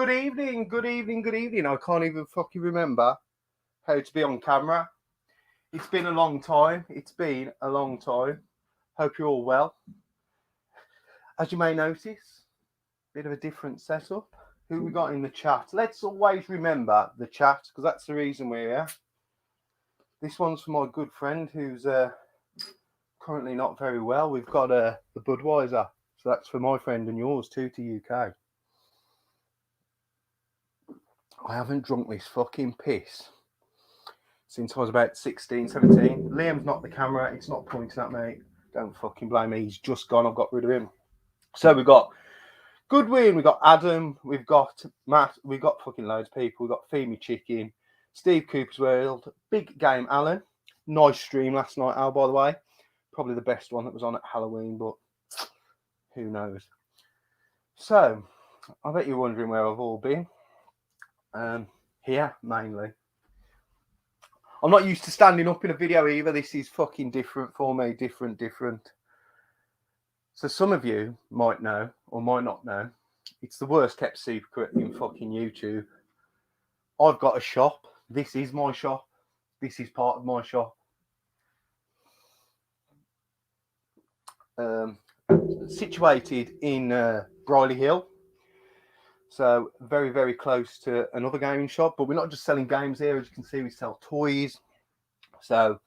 good evening, good evening, good evening. I can't even fucking remember how to be on camera. It's been a long time. It's been a long time. Hope you're all well. As you may notice, bit of a different setup. Who we got in the chat? Let's always remember the chat because that's the reason we're here. This one's for my good friend who's currently not very well. We've got the Budweiser. So that's for my friend and yours too to UK. I haven't drunk this fucking piss since I was about 16, 17. Liam's not the camera. It's not pointing at me. Don't fucking blame me. He's just gone. I've got rid of him. So we've got Goodwin. We've got Adam. We've got Matt. We've got fucking loads of people. We've got Feed Chicken. Steve Cooper's World. Big Game Alan. Nice stream last night, Al, by the way. Probably the best one that was on at Halloween, but who knows. So, I bet you're wondering where I've all been. Here, mainly. I'm not used to standing up in a video either. This is fucking different for me. Different. So some of you might know or might not know. It's the worst kept secret in fucking YouTube. I've got a shop. This is my shop. This is part of my shop. Situated in Briley Hill. So very, very close to another gaming shop. But we're not just selling games here. As you can see, we sell toys. So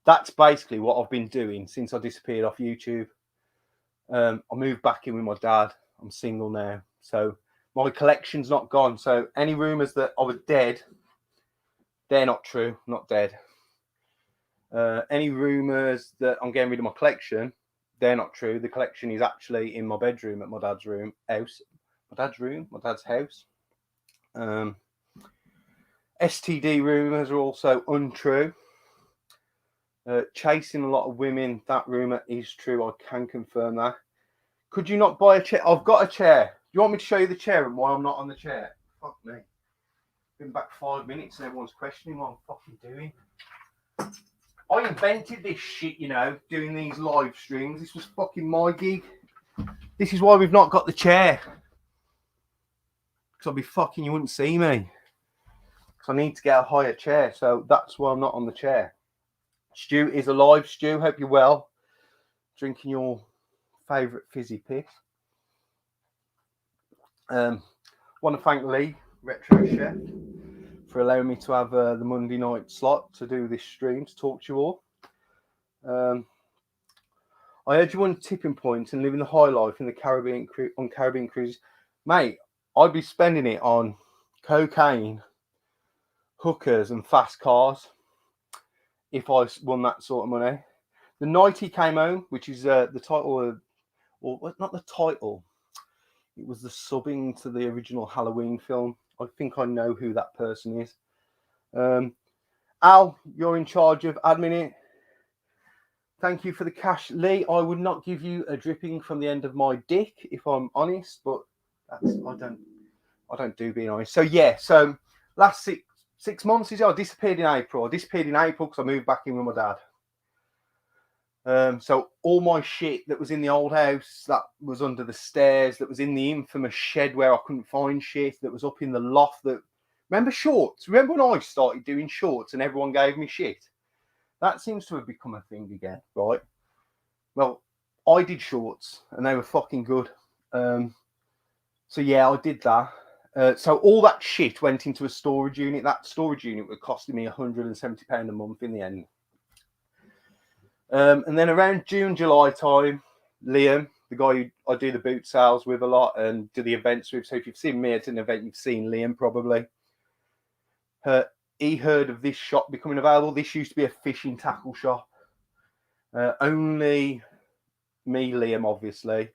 that's basically what I've been doing since I disappeared off YouTube. I moved back in with my dad. I'm single now. So my collection's not gone. So any rumours that I was dead, they're not true. I'm not dead. Any rumours that I'm getting rid of my collection, they're not true. The collection is actually in my bedroom at my dad's house. My dad's house. STD rumours are also untrue. Chasing a lot of women, that rumour is true. I can confirm that. Could you not buy a chair? I've got a chair. Do you want me to show you the chair and why I'm not on the chair? Fuck me. Been back 5 minutes and everyone's questioning what I'm fucking doing. I invented this shit, doing these live streams. This was fucking my gig. This is why we've not got the chair. Because I'd be fucking, you wouldn't see me. Because I need to get a higher chair. So that's why I'm not on the chair. Stu is alive. Stu, hope you're well. Drinking your favourite fizzy piss. Want to thank Lee, Retro Chef, for allowing me to have the Monday night slot to do this stream, to talk to you all. I heard you want tipping points and living the high life in the Caribbean on Caribbean cruises. Mate, I'd be spending it on cocaine, hookers and fast cars if I won that sort of money. The night he came home, which is the title of, or not the title, it was the subbing to the original Halloween film. I think I know who that person is. Al, you're in charge of admin it. Thank you for the cash. Lee, I would not give you a dripping from the end of my dick, if I'm honest, but that's I don't do being honest. So yeah, so last six months, I disappeared in April. I disappeared in April because I moved back in with my dad. So all my shit that was in the old house, that was under the stairs, that was in the infamous shed where I couldn't find shit, that was up in the loft. Remember shorts? Remember when I started doing shorts and everyone gave me shit? That seems to have become a thing again, right? Well, I did shorts and they were fucking good. So yeah, I did that. So all that shit went into a storage unit. That storage unit was costing me £170 a month in the end. And then around June, July time, Liam, the guy who I do the boot sales with a lot and do the events with. So if you've seen me at an event, you've seen Liam probably. He heard of this shop becoming available. This used to be a fishing tackle shop. Only me, Liam, obviously,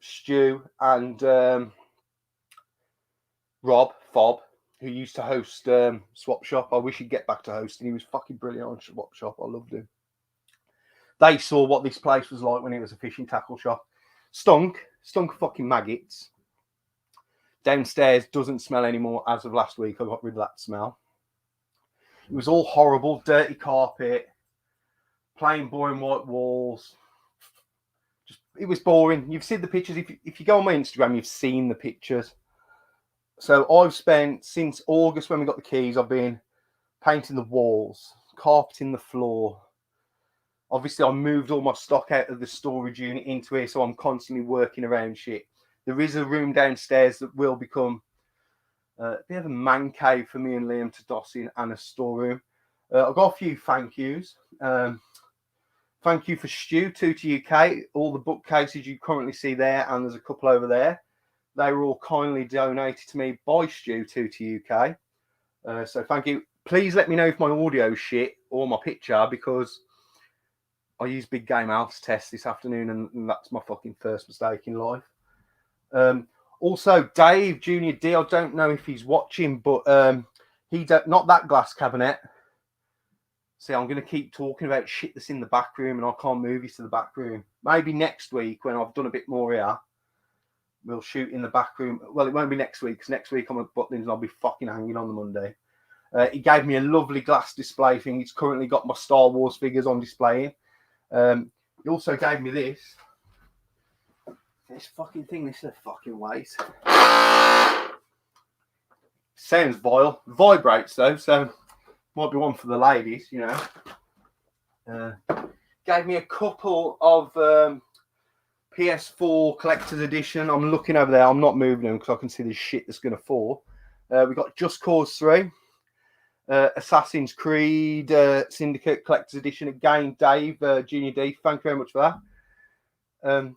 Stu and Rob, Fob, who used to host Swap Shop. I wish he'd get back to hosting. He was fucking brilliant on Swap Shop. I loved him. They saw what this place was like when it was a fishing tackle shop. Stunk of fucking maggots. Downstairs doesn't smell anymore as of last week. I got rid of that smell. It was all horrible, dirty carpet, plain boring white walls. It was boring. You've seen the pictures. If you go on my Instagram, you've seen the pictures. So I've spent, since August when we got the keys, I've been painting the walls, carpeting the floor. Obviously, I moved all my stock out of the storage unit into here, so I'm constantly working around shit. There is a room downstairs that will become a bit of a man cave for me and Liam to doss in, and a storeroom. I've got a few thank yous. Thank you for Stu, 2 to UK. All the bookcases you currently see there, and there's a couple over there, they were all kindly donated to me by Stu, 2 to UK. So thank you. Please let me know if my audio's shit or my picture, because I used Big Game Alf's test this afternoon, and that's my fucking first mistake in life. Also, Dave Junior D, I don't know if he's watching, but not that glass cabinet. See, I'm going to keep talking about shit that's in the back room, and I can't move you to the back room. Maybe next week, when I've done a bit more here, we'll shoot in the back room. Well, it won't be next week, because next week I'm at Butlins and I'll be fucking hanging on the Monday. He gave me a lovely glass display thing. He's currently got my Star Wars figures on display. He also gave me this. This fucking thing, this is a fucking waste. Sounds vile. Vibrates though, so might be one for the ladies, you know. Gave me a couple of PS4 collector's edition. I'm looking over there. I'm not moving them because I can see the shit that's going to fall. We've got Just Cause 3. Assassin's Creed Syndicate Collector's Edition. Again, Dave, Junior D, thank you very much for that.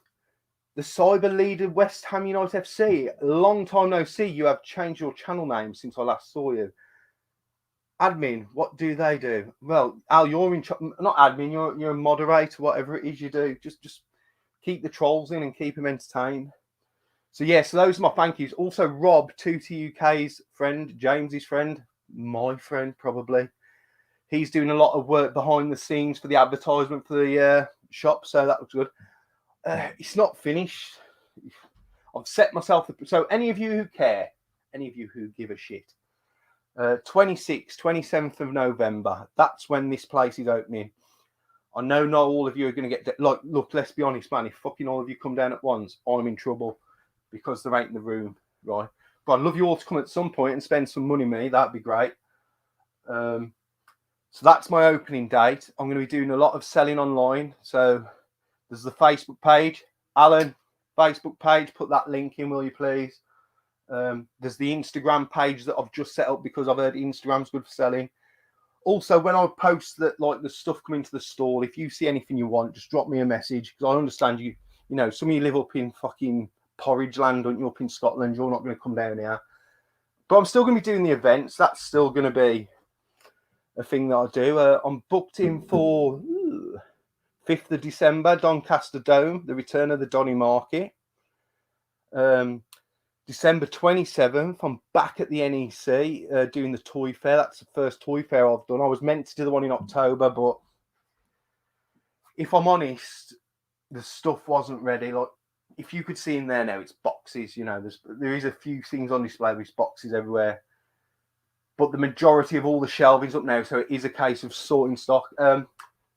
The Cyber Leader West Ham United FC. Long time no see. You have changed your channel name since I last saw you. Admin, what do they do? Well, Al, you're in not admin. You're a moderator. Whatever it is you do, just keep the trolls in and keep them entertained. So yeah, so those are my thank yous. Also, Rob, 2 to UK's friend, James's friend, my friend probably. He's doing a lot of work behind the scenes for the advertisement for the shop, so that looks good. It's not finished. I've set myself. So any of you who care, any of you who give a shit, 26th, 27th of November, that's when this place is opening. I know not all of you are going to get, like, look, let's be honest, man, if fucking all of you come down at once, I'm in trouble because there ain't the room, right? But I'd love you all to come at some point and spend some money with me. That'd be great. So that's my opening date. I'm going to be doing a lot of selling online. So there's the Facebook page. Alan, Facebook page, put that link in, will you please? There's the Instagram page that I've just set up because I've heard Instagram's good for selling. Also, when I post that, like, the stuff coming to the stall, if you see anything you want, just drop me a message, because I understand you know, some of you live up in fucking Porridge Land, don't you, up in Scotland? You're not going to come down here. But I'm still going to be doing the events. That's still going to be a thing that I do. I'm booked in for 5th of December, Doncaster Dome, the return of the Donny Market. December 27th, I'm back at the NEC doing the toy fair. That's the first toy fair I've done. I was meant to do the one in October, but if I'm honest, the stuff wasn't ready. Like, if you could see in there now, it's boxes. You know, there is a few things on display. There's boxes everywhere, but the majority of all the shelving's up now, so it is a case of sorting stock.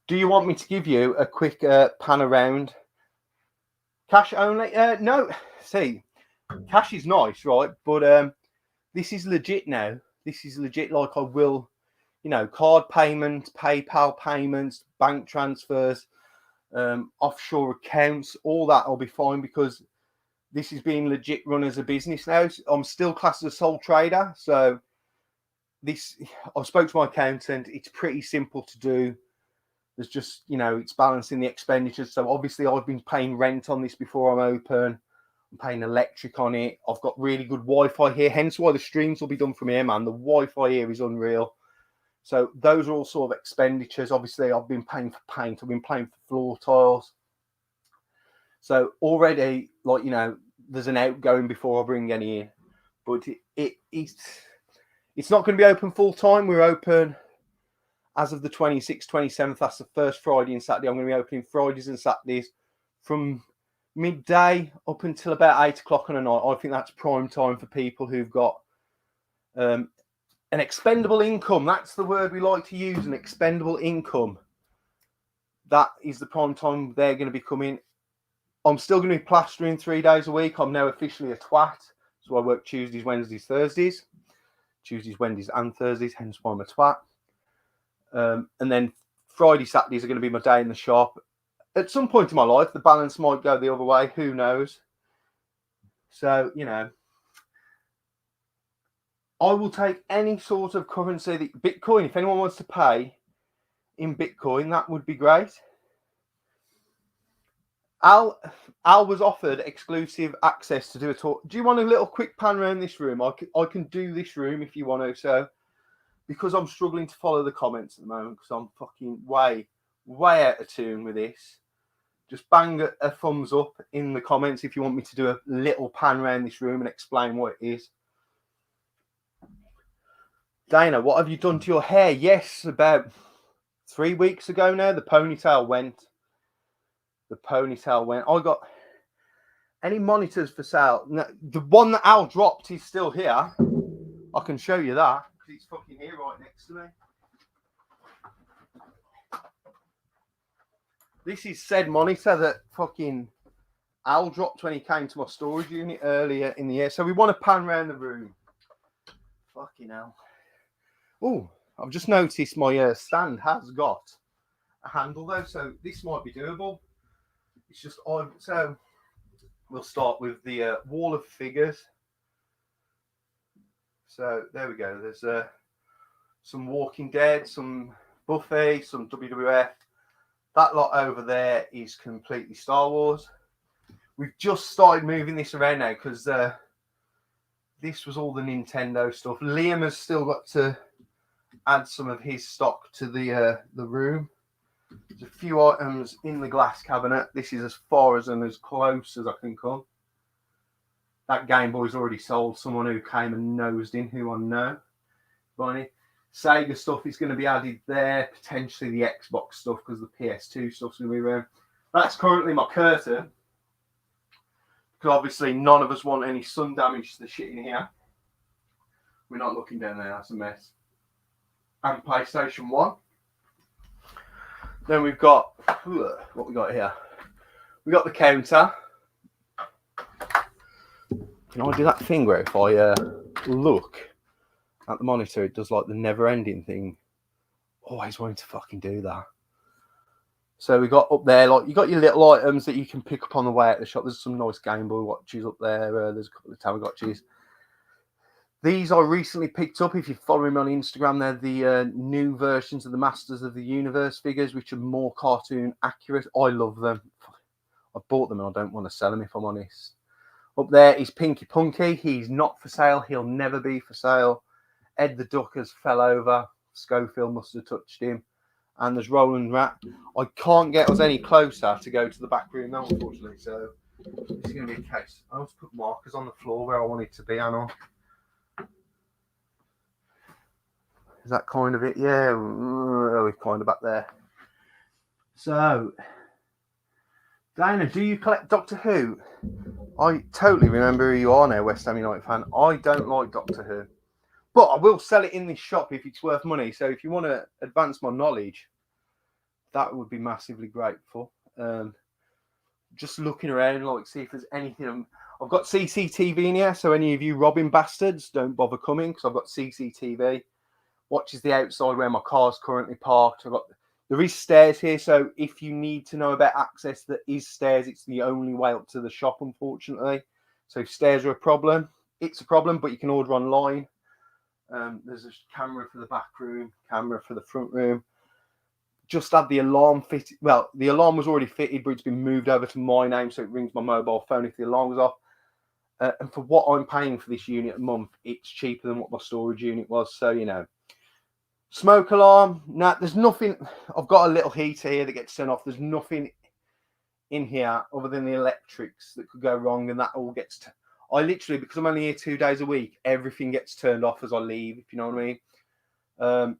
Do you want me to give you a quick pan around? Cash only? No. See, cash is nice, right? But this is legit now. This is legit. Like, I will, you know, card payments, PayPal payments, bank transfers, offshore accounts, all that will be fine, because this is being legit run as a business now. I'm still classed as a sole trader, so this, I spoke to my accountant. It's pretty simple to do. There's just, you know, it's balancing the expenditures. So obviously I've been paying rent on this before I'm open. I'm paying electric on it. I've got really good Wi-Fi here, hence why the streams will be done from here, man. The Wi-Fi here is unreal. So those are all sort of expenditures. Obviously, I've been paying for paint. I've been paying for floor tiles. So already, like, you know, there's an outgoing before I bring any in. But it's not going to be open full time. We're open as of the 26th, 27th. That's the first Friday and Saturday. I'm going to be opening Fridays and Saturdays from midday up until about 8 o'clock on a night. I think that's prime time for people who've got an expendable income. That's the word we like to use, an expendable income. That is the prime time they're going to be coming. I'm still going to be plastering 3 days a week. I'm now officially a twat. So I work Tuesdays, Wednesdays, Thursdays. Tuesdays, Wednesdays and Thursdays, hence why I'm a twat. And then Friday, Saturdays are going to be my day in the shop. At some point in my life, the balance might go the other way. Who knows? So, you know, I will take any sort of currency that Bitcoin. If anyone wants to pay in Bitcoin, that would be great. Al was offered exclusive access to do a talk. Do you want a little quick pan around this room? I can do this room if you want to. So, because I'm struggling to follow the comments at the moment because I'm fucking way out of tune with this. Just bang a thumbs up in the comments if you want me to do a little pan around this room and explain what it is. Dana, what have you done to your hair? Yes, about 3 weeks ago now, the ponytail went. I got any monitors for sale. No, the one that Al dropped is still here. I can show you that because it's fucking here right next to me. This is said monitor that fucking Al dropped when he came to my storage unit earlier in the year. So we want to pan around the room. Fucking hell. Oh, I've just noticed my stand has got a handle though, so this might be doable. It's just odd. So we'll start with the wall of figures. So there we go. There's some Walking Dead, some Buffy, some WWF. That lot over there is completely Star Wars. We've just started moving this around now because this was all the Nintendo stuff. Liam has still got to add some of his stock to the room. There's a few items in the glass cabinet. This is as far as and as close as I can come. That Game Boy's already sold. Someone who came and nosed in, who I know. Funny. Sega stuff is going to be added there. Potentially the Xbox stuff because the PS2 stuff's going to be around. That's currently my curtain. Because obviously none of us want any sun damage to the shit in here. We're not looking down there. That's a mess. And PlayStation 1. Then we've got, what we got here? We got the counter. Can I do that thing where if I look at the monitor, it does like the never-ending thing? Always wanting to fucking do that. So we got up there, like you got your little items that you can pick up on the way at the shop. There's some nice Game Boy watches up there. There's a couple of Tamagotchis. These I recently picked up. If you follow me on Instagram, they're the new versions of the Masters of the Universe figures, which are more cartoon accurate. I love them. I bought them and I don't want to sell them, if I'm honest. Up there is Pinky Punky. He's not for sale. He'll never be for sale. Ed the Duck has fell over. Schofield must have touched him. And there's Roland Rat. I can't get us any closer to go to the back room now, unfortunately. So this is going to be a case. I want to put markers on the floor where I want it to be, Anna. Is that kind of it? Yeah, we're kind of back there. So, Dana, do you collect Doctor Who? I totally remember who you are now, West Ham United fan. I don't like Doctor Who. But I will sell it in this shop if it's worth money. So if you want to advance my knowledge, that would be massively grateful. Just looking around, like, see if there's anything. I've got CCTV in here, so any of you robbing bastards, don't bother coming because I've got CCTV. Watches the outside where my car's currently parked. There is stairs here, so if you need to know about access, there is stairs. It's the only way up to the shop, unfortunately. So if stairs are a problem, it's a problem, but you can order online. There's a camera for the back room, camera for the front room. Just had the alarm fitted. Well, the alarm was already fitted, but it's been moved over to my name, so it rings my mobile phone if the alarm was off. And for what I'm paying for this unit a month, it's cheaper than what my storage unit was. So, you know. Smoke alarm. Nah, there's nothing. I've got a little heater here that gets turned off. There's nothing in here other than the electrics that could go wrong, and that all gets. I literally, because I'm only here 2 days a week, everything gets turned off as I leave. If you know what I mean.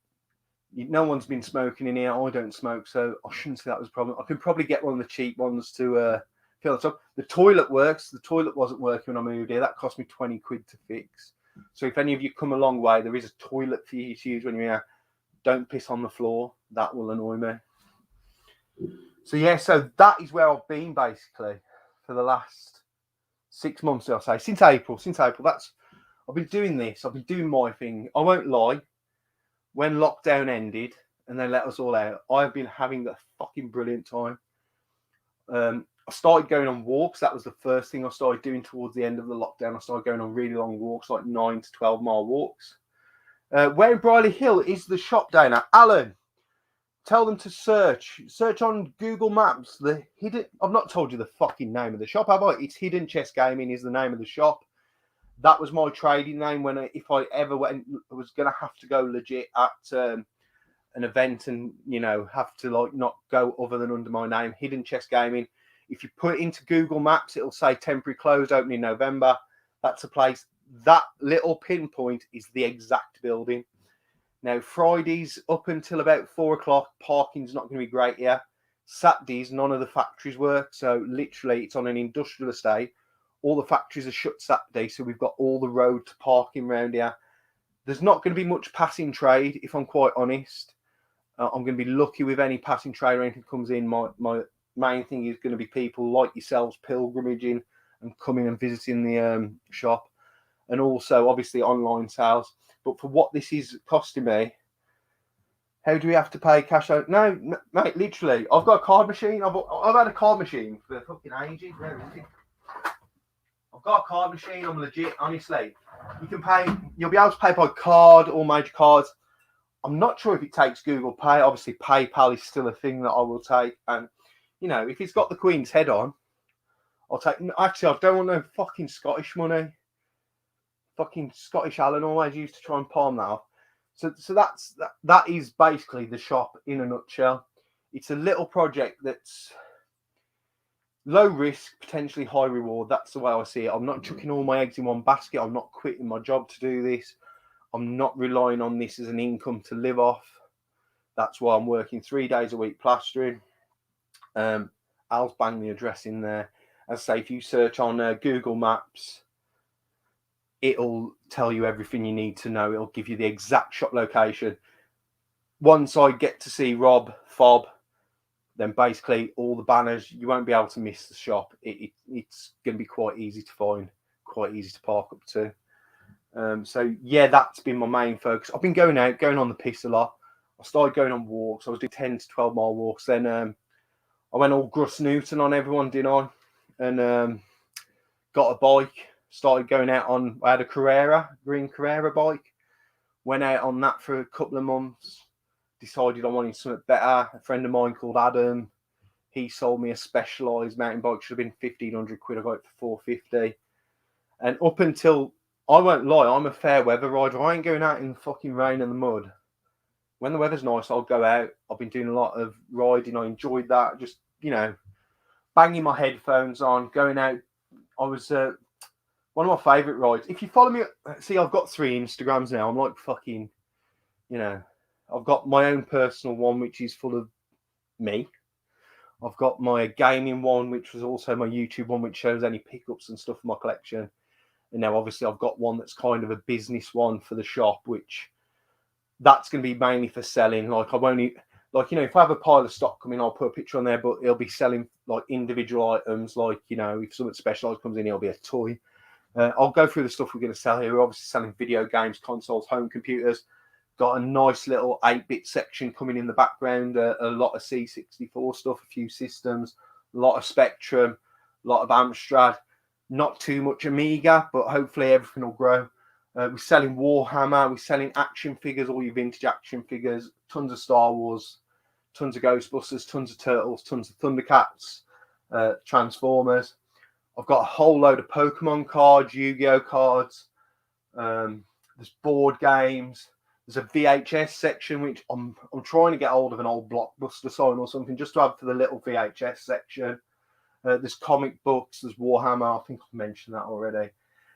No one's been smoking in here. I don't smoke, so I shouldn't say that was a problem. I could probably get one of the cheap ones to fill it up. The toilet works. The toilet wasn't working when I moved here. That cost me 20 quid to fix. So if any of you come a long way, there is a toilet for you to use when you're here. Don't piss on the floor. That will annoy me. So yeah, so that is where I've been basically for the last 6 months, I'll say, since April. I've been doing this. I've been doing my thing. I won't lie. When lockdown ended and they let us all out, I've been having a fucking brilliant time. I started going on walks. That was the first thing I started doing towards the end of the lockdown. I started going on really long walks, like 9 to 12 mile walks. Where in Briley Hill is the shop down at? Alan, tell them to search on Google Maps. The hidden. I've not told you the fucking name of the shop, have I? It's Hidden Chess Gaming is the name of the shop. That was my trading name when if I ever went, I was gonna have to go legit at an event and have to like not go other than under my name, Hidden Chess Gaming. If you put it into Google Maps, it'll say temporary closed, opening November. That's a place. That little pinpoint is the exact building. Now, Fridays up until about 4 o'clock, parking's not going to be great here. Saturdays, none of the factories work. So literally, it's on an industrial estate. All the factories are shut Saturday. So we've got all the road to parking around here. There's not going to be much passing trade, if I'm quite honest. I'm going to be lucky with any passing trade or anything comes in. My main thing is going to be people like yourselves pilgrimaging and coming and visiting the shop, and also obviously online sales. But for what this is costing me, how do we have to pay cash out? No, mate, literally, I've got a card machine. I've had a card machine for fucking ages. Where is it? I've got a card machine. I'm legit, honestly. You can pay. You'll be able to pay by card or major cards. I'm not sure if it takes Google Pay. Obviously, PayPal is still a thing that I will take. And if it's got the Queen's head on, I'll take. Actually, I don't want no fucking Scottish money. Fucking Scottish Alan always used to try and palm that off. So that is basically the shop in a nutshell. It's a little project that's low risk, potentially high reward. That's the way I see it. I'm not chucking all my eggs in one basket. I'm not quitting my job to do this. I'm not relying on this as an income to live off. That's why I'm working 3 days a week plastering. Al's banged the address in there. As I say, if you search on Google Maps, it'll tell you everything you need to know. It'll give you the exact shop location. Once I get to see Rob, Fob, then basically all the banners, you won't be able to miss the shop. It's going to be quite easy to find, quite easy to park up to. So yeah, that's been my main focus. I've been going on the piss a lot. I started going on walks. I was doing 10 to 12 mile walks. Then I went all Gruss Newton on everyone, didn't I? And got a bike. Started going out on. I had a green Carrera bike. Went out on that for a couple of months. Decided I wanted something better. A friend of mine called Adam, he sold me a Specialized mountain bike. Should have been 1,500 quid. I got it for 450. And up until, I won't lie, I'm a fair weather rider. I ain't going out in the fucking rain and the mud. When the weather's nice, I'll go out. I've been doing a lot of riding. I enjoyed that. Just, banging my headphones on, going out. I was one of my favourite rides. If you follow me, see, I've got 3 Instagrams now. I'm like fucking, I've got my own personal one, which is full of me. I've got my gaming one, which was also my YouTube one, which shows any pickups and stuff for my collection. And now, obviously, I've got one that's kind of a business one for the shop, which that's going to be mainly for selling. Like, I won't, if I have a pile of stock coming, I'll put a picture on there, but it'll be selling like individual items. Like, if something specialized comes in, it'll be a toy. I'll go through the stuff we're going to sell here. We're obviously selling video games, consoles, home computers. Got a nice little 8-bit section coming in the background. A lot of C64 stuff, a few systems, a lot of Spectrum, a lot of Amstrad. Not too much Amiga, but hopefully everything will grow. We're selling Warhammer. We're selling action figures, all your vintage action figures. Tons of Star Wars, tons of Ghostbusters, tons of Turtles, tons of Thundercats, Transformers. I've got a whole load of Pokemon cards, Yu-Gi-Oh cards. There's board games. There's a VHS section, which I'm trying to get hold of an old Blockbuster sign or something just to have for the little VHS section. There's comic books. There's Warhammer. I think I've mentioned that already.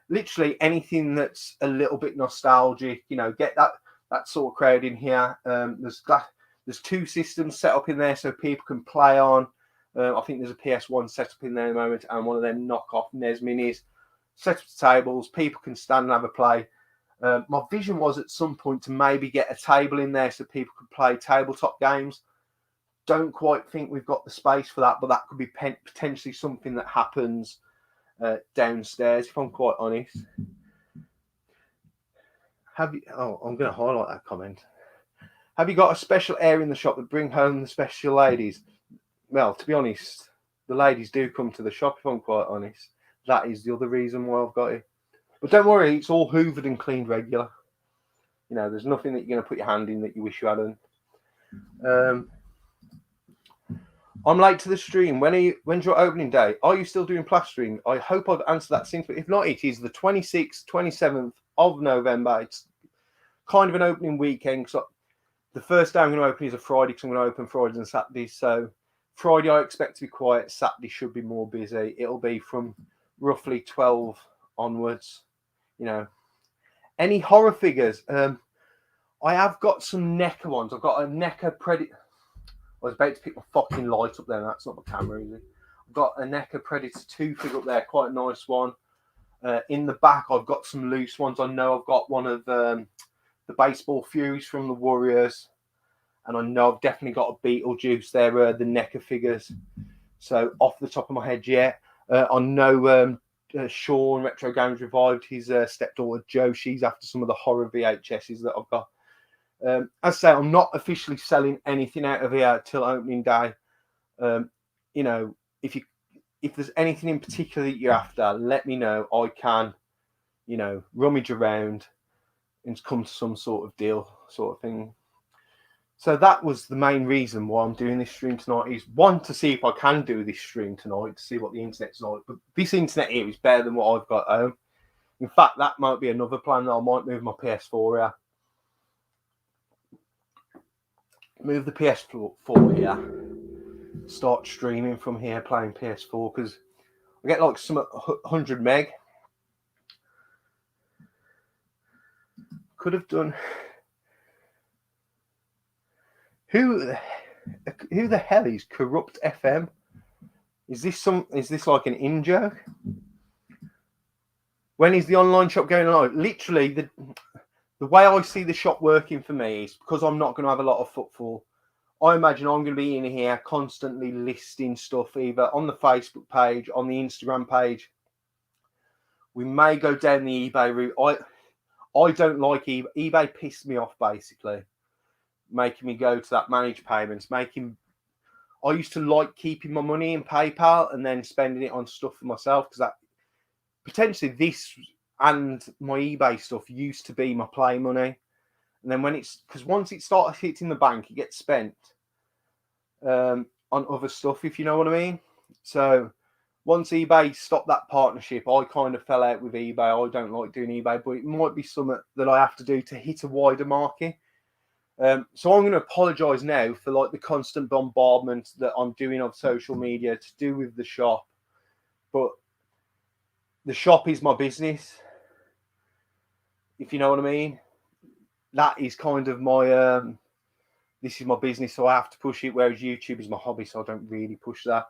Literally anything that's a little bit nostalgic. Get that sort of crowd in here. There's 2 systems set up in there so people can play on. I think there's a PS1 set up in there at the moment, and one of them knockoff NES minis. Set up the tables. People can stand and have a play. My vision was at some point to maybe get a table in there so people could play tabletop games. Don't quite think we've got the space for that, but that could be potentially something that happens. downstairs, if I'm quite honest. Have you? Oh, I'm going to highlight that comment. Have you got a special area in the shop that bring home the special ladies? Well, to be honest, the ladies do come to the shop, if I'm quite honest. That is the other reason why I've got it. But don't worry, it's all hoovered and cleaned regular. You know, there's nothing that you're going to put your hand in that you wish you hadn't. I'm late to the stream. When's your opening day? Are you still doing plastering? I hope I've answered that since, but if not, it is the 26th, 27th of November. It's kind of an opening weekend. So the first day I'm going to open is a Friday, because I'm going to open Fridays and Saturdays. So Friday I expect to be quiet. Saturday should be more busy. It'll be from roughly 12 onwards. You know, any horror figures? I have got some NECA ones. I've got a NECA Predator. I was about to pick my fucking light up there. That's not my camera, is it? I've got a NECA Predator 2 figure up there. Quite a nice one. In the back, I've got some loose ones. I know I've got one of the Baseball Furies from the Warriors. And I know I've definitely got a Beetlejuice there, the NECA figures. So off the top of my head, yeah. I know Sean, Retro Games Revived, his stepdaughter Jo, she's after some of the horror VHSs that I've got. As I say, I'm not officially selling anything out of here till opening day. You know, if there's anything in particular that you're after, let me know. I can, you know, rummage around and come to some sort of deal, sort of thing. So that was the main reason why I'm doing this stream tonight, is one, to see if I can do this stream tonight, to see what the internet's like. But this internet here is better than what I've got at home. In fact, that might be another plan, that I might move my PS4 here. Move the PS4 here. Start streaming from here, playing PS4, because I get like some 100 meg. Could have done. Who the hell is Corrupt FM? Is this like an in joke? When is the online shop going on? Literally, the way I see the shop working for me is, because I'm not going to have a lot of footfall. I imagine I'm going to be in here constantly listing stuff, either on the Facebook page, on the Instagram page. We may go down the eBay route. I don't like eBay. eBay pissed me off, basically, making me go to that managed payments. I used to like keeping my money in PayPal and then spending it on stuff for myself, because that potentially this and my eBay stuff used to be my play money. And then because once it started hitting the bank, it gets spent on other stuff, if you know what I mean. So once eBay stopped that partnership, I kind of fell out with eBay. I don't like doing eBay, but it might be something that I have to do to hit a wider market. So I'm going to apologise now for like the constant bombardment that I'm doing of social media to do with the shop. But the shop is my business, if you know what I mean. That is kind of my this is my business, so I have to push it, whereas YouTube is my hobby, so I don't really push that.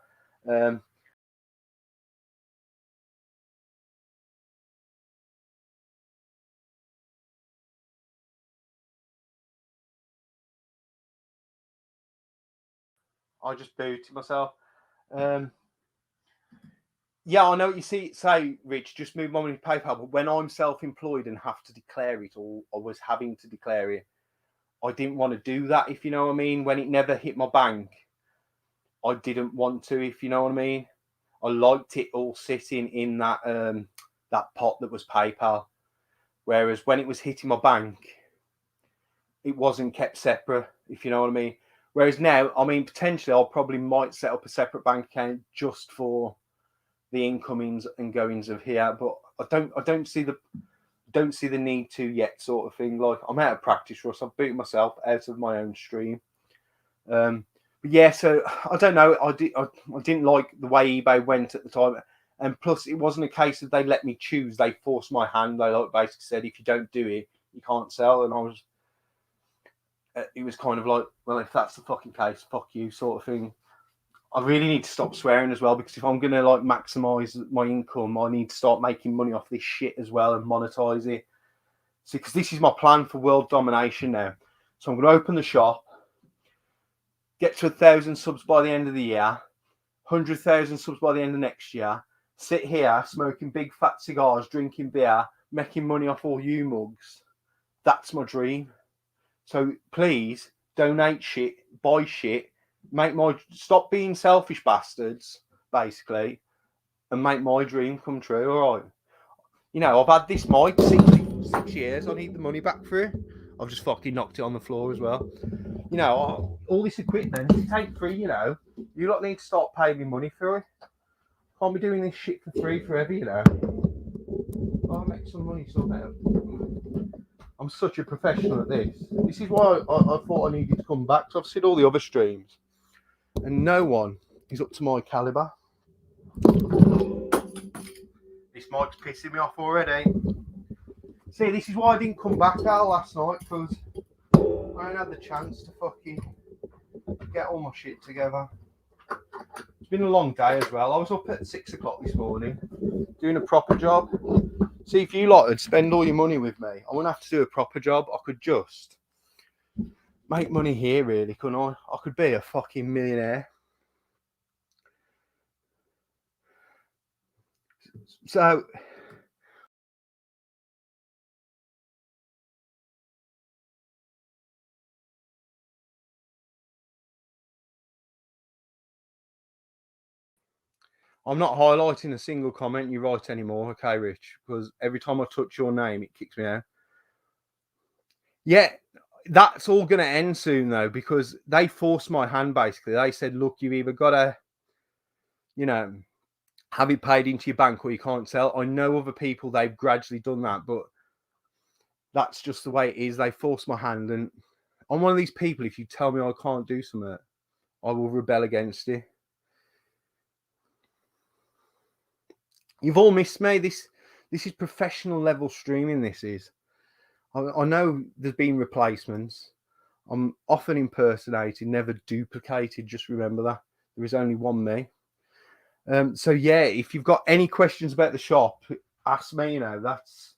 I just booted myself. Yeah, I know what you say, Rich, just move my money to PayPal. But when I'm self-employed and have to declare it, or I was having to declare it, I didn't want to do that, if you know what I mean. When it never hit my bank, I didn't want to, if you know what I mean. I liked it all sitting in that pot that was PayPal. Whereas when it was hitting my bank, it wasn't kept separate, if you know what I mean. Whereas now, I mean, potentially I probably might set up a separate bank account just for the incomings and goings of here, but I don't see the need to yet, sort of thing. Like, I'm out of practice, Russ. I've booted myself out of my own stream. But yeah, so I don't know. I didn't like the way eBay went at the time, and plus it wasn't a case of they let me choose. They forced my hand. They like basically said, if you don't do it, you can't sell. And it was kind of like, well, if that's the fucking case, fuck you, sort of thing. I really need to stop swearing as well, because if I'm gonna like maximize my income, I need to start making money off this shit as well and monetize it. See, because this is my plan for world domination now. So I'm gonna open the shop, get to 1,000 subs by the end of the year, 100,000 subs by the end of next year, sit here smoking big fat cigars, drinking beer, making money off all you mugs. That's my dream. So please donate shit, buy shit, stop being selfish bastards, basically, and make my dream come true. All right. You know, I've had this mic 6 years. I need the money back for it. I've just fucking knocked it on the floor as well. You know, all this equipment, you take free, you know. You lot need to start paying me money for it. Can't be doing this shit for free forever, you know. I'll make some money somehow. I'm such a professional at this. This is why I thought I needed to come back. So I've seen all the other streams, and no one is up to my caliber. This mic's pissing me off already. See, this is why I didn't come back out last night, because I ain't had the chance to fucking get all my shit together. It's been a long day as well. I was up at 6 o'clock this morning doing a proper job. See, if you lot would spend all your money with me, I wouldn't have to do a proper job. I could just make money here, really, couldn't I? I could be a fucking millionaire. So I'm not highlighting a single comment you write anymore, okay, Rich? Because every time I touch your name, it kicks me out. Yeah, that's all going to end soon, though, because they forced my hand, basically. They said, look, you've either got to, you know, have it paid into your bank or you can't sell. I know other people, they've gradually done that, but that's just the way it is. They forced my hand. And I'm one of these people, if you tell me I can't do something, I will rebel against it. You've all missed me. This is professional level streaming. This is. I know there's been replacements. I'm often impersonated, never duplicated. Just remember that there is only one me. So yeah, if you've got any questions about the shop, ask me. You know, that's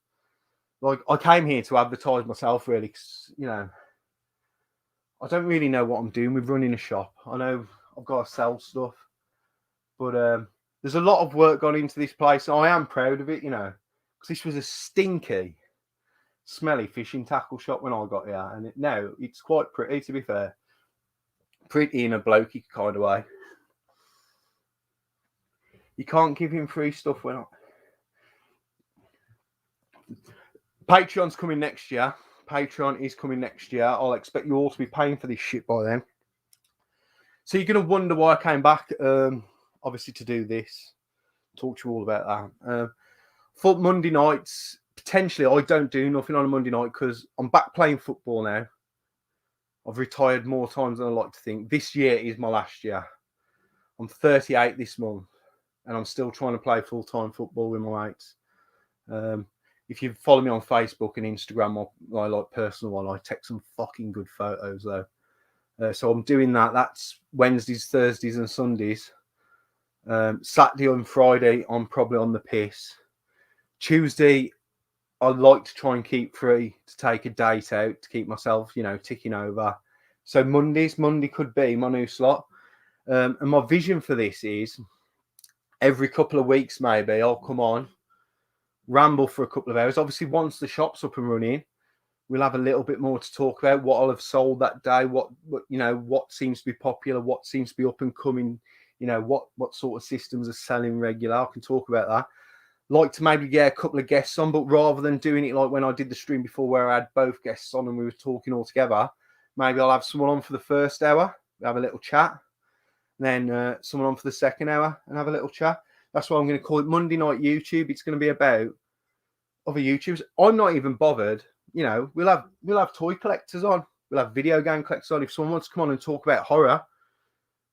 like I came here to advertise myself, really. 'Cause, you know, I don't really know what I'm doing with running a shop. I know I've got to sell stuff, but there's a lot of work gone into this place. I am proud of it, you know, because this was a stinky, smelly fishing tackle shop when I got here, and now it's quite pretty, to be fair. Pretty in a blokey kind of way. You can't give him free stuff when Patreon's coming next year. Patreon is coming next year. I'll expect you all to be paying for this shit by then. So you're going to wonder why I came back, obviously, to do this. Talk to you all about that. For Monday nights, potentially, I don't do nothing on a Monday night because I'm back playing football now. I've retired more times than I like to think. This year is my last year. I'm 38 this month, and I'm still trying to play full-time football with my mates. If you follow me on Facebook and Instagram, I like personal one. I take some fucking good photos though. So I'm doing that. That's Wednesdays, Thursdays, and Sundays. Saturday and Friday, I'm probably on the piss. Tuesday, I like to try and keep free to take a date out to keep myself, you know, ticking over. So Monday could be my new slot. And my vision for this is every couple of weeks, maybe I'll come on, ramble for a couple of hours. Obviously, once the shop's up and running, we'll have a little bit more to talk about. What I'll have sold that day, what you know, what seems to be popular, what seems to be up and coming. You know, what sort of systems are selling regular. I can talk about that. Like to maybe get a couple of guests on, but rather than doing it like when I did the stream before where I had both guests on and we were talking all together, maybe I'll have someone on for the first hour, have a little chat, then someone on for the second hour and have a little chat. That's why I'm going to call it Monday Night YouTube. It's going to be about other YouTubers. I'm not even bothered. You know, we'll have toy collectors on. We'll have video game collectors on. If someone wants to come on and talk about horror,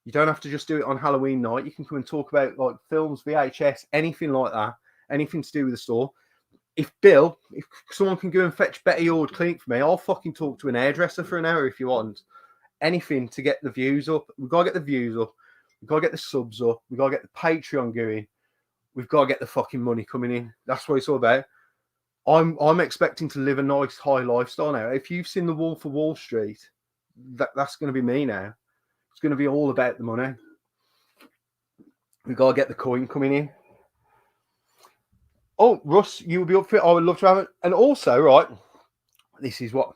you don't have to just do it on Halloween night. You can come and talk about like films, VHS, anything like that, anything to do with the store. If someone can go and fetch Betty Ord Clinic for me, I'll fucking talk to an hairdresser for an hour if you want. Anything to get the views up. We've got to get the views up. We've got to get the subs up. We've got to get the Patreon going. We've got to get the fucking money coming in. That's what it's all about. I'm expecting to live a nice high lifestyle now. If you've seen The Wolf of Wall Street, that's going to be me now. It's going to be all about the money. We've got to get the coin coming in. Oh, Russ, you would be up for it. I would love to have it. And also, right, this is what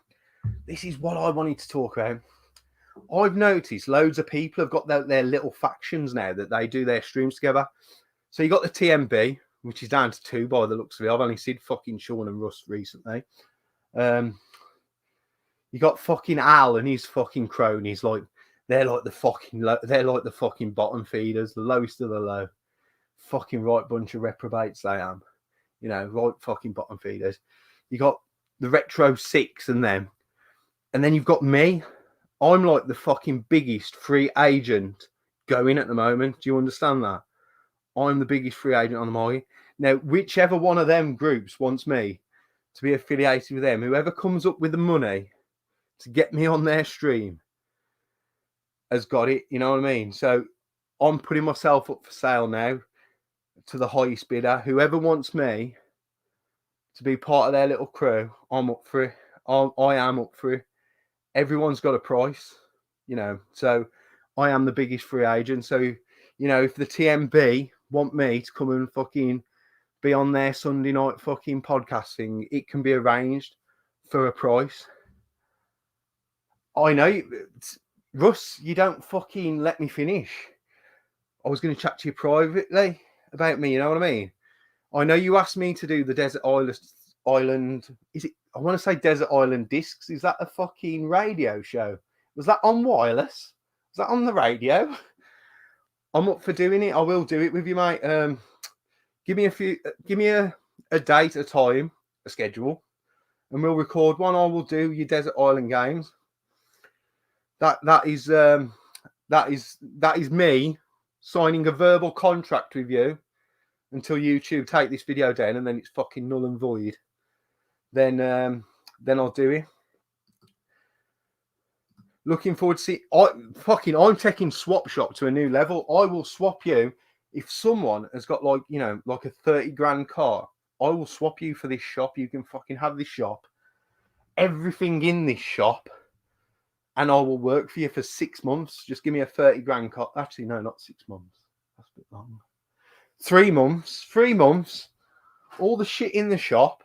I wanted to talk about. I've noticed loads of people have got their little factions now that they do their streams together. So you got the TMB, which is down to 2 by the looks of it. I've only seen fucking Sean and Russ recently. You got fucking Al and his fucking cronies. Like they're like the fucking bottom feeders, the lowest of the low. Fucking right bunch of reprobates they am. You know, right fucking bottom feeders. You got the Retro 6 and them. And then you've got me. I'm like the fucking biggest free agent going at the moment. Do you understand that? I'm the biggest free agent on the market. Now, whichever one of them groups wants me to be affiliated with them, whoever comes up with the money to get me on their stream has got it. You know what I mean? So I'm putting myself up for sale now to the highest bidder. Whoever wants me to be part of their little crew, I'm up for it. I am up for it. Everyone's got a price, you know. So I am the biggest free agent. So, you know, if the TMB want me to come and fucking be on their Sunday night fucking podcasting, it can be arranged for a price. I know, Russ, you don't fucking let me finish. I was going to chat to you privately about me, you know what I mean? I know you asked me to do the Desert Island. Is it? I want to say Desert Island Discs. Is that a fucking radio show? Was that on wireless? Was that on the radio? I'm up for doing it. I will do it with you, mate. Give me a date, a time, a schedule, and we'll record one. I will do your Desert Island games. That is me signing a verbal contract with you until YouTube take this video down, and then it's fucking null and void. Then I'll do it. Looking forward to see. I'm taking Swap Shop to a new level. I will swap you if someone has got like a 30 grand car. I will swap you for this shop. You can fucking have this shop, everything in this shop, and I will work for you for 6 months. Just give me a 30 grand car. Actually, no, not 6 months. That's a bit long. 3 months. 3 months. All the shit in the shop.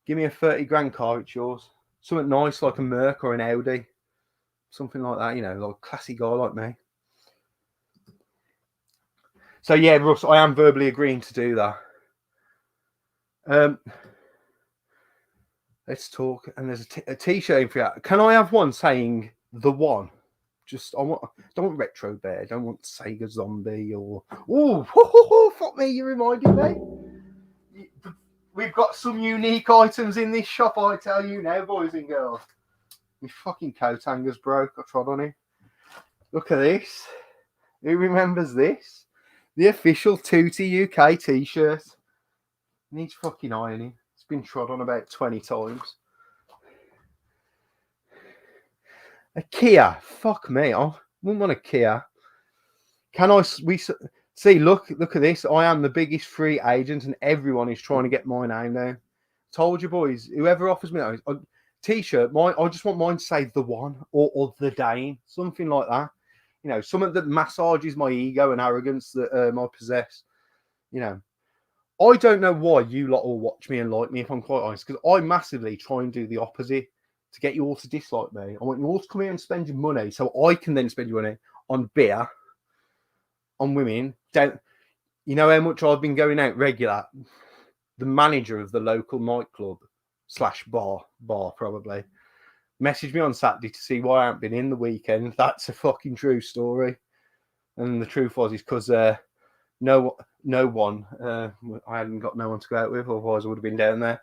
Give me a 30 grand car. It's yours. Something nice like a Merc or an Audi. Something like that, like a classy guy like me. So yeah, Russ, I am verbally agreeing to do that. Let's talk. And there's a t-shirt in for you. Can I have one saying the one? Don't want Retro Bear. Don't want Sega Zombie or fuck me. You reminded me. We've got some unique items in this shop. I tell you now, boys and girls. My fucking coat hanger's broke. I trod on it. Look at this. Who remembers this? The official Tootie UK t-shirt. Needs fucking ironing. It's been trod on about 20 times. A Kia. Fuck me. I wouldn't want a Kia. See, look at this. I am the biggest free agent and everyone is trying to get my name now. Told you, boys. Whoever offers me a t-shirt, I just want mine to say the one or the Dane. Something like that. Something that massages my ego and arrogance that I possess. I don't know why you lot all watch me and like me, if I'm quite honest, because I massively try and do the opposite to get you all to dislike me. I want you all to come here and spend your money so I can then spend your money on beer, on women. You know how much I've been going out regular? The manager of the local nightclub / bar probably messaged me on Saturday to see why I haven't been in the weekend. That's a fucking true story. And the truth was, because no one, I hadn't got no one to go out with, otherwise I would have been down there.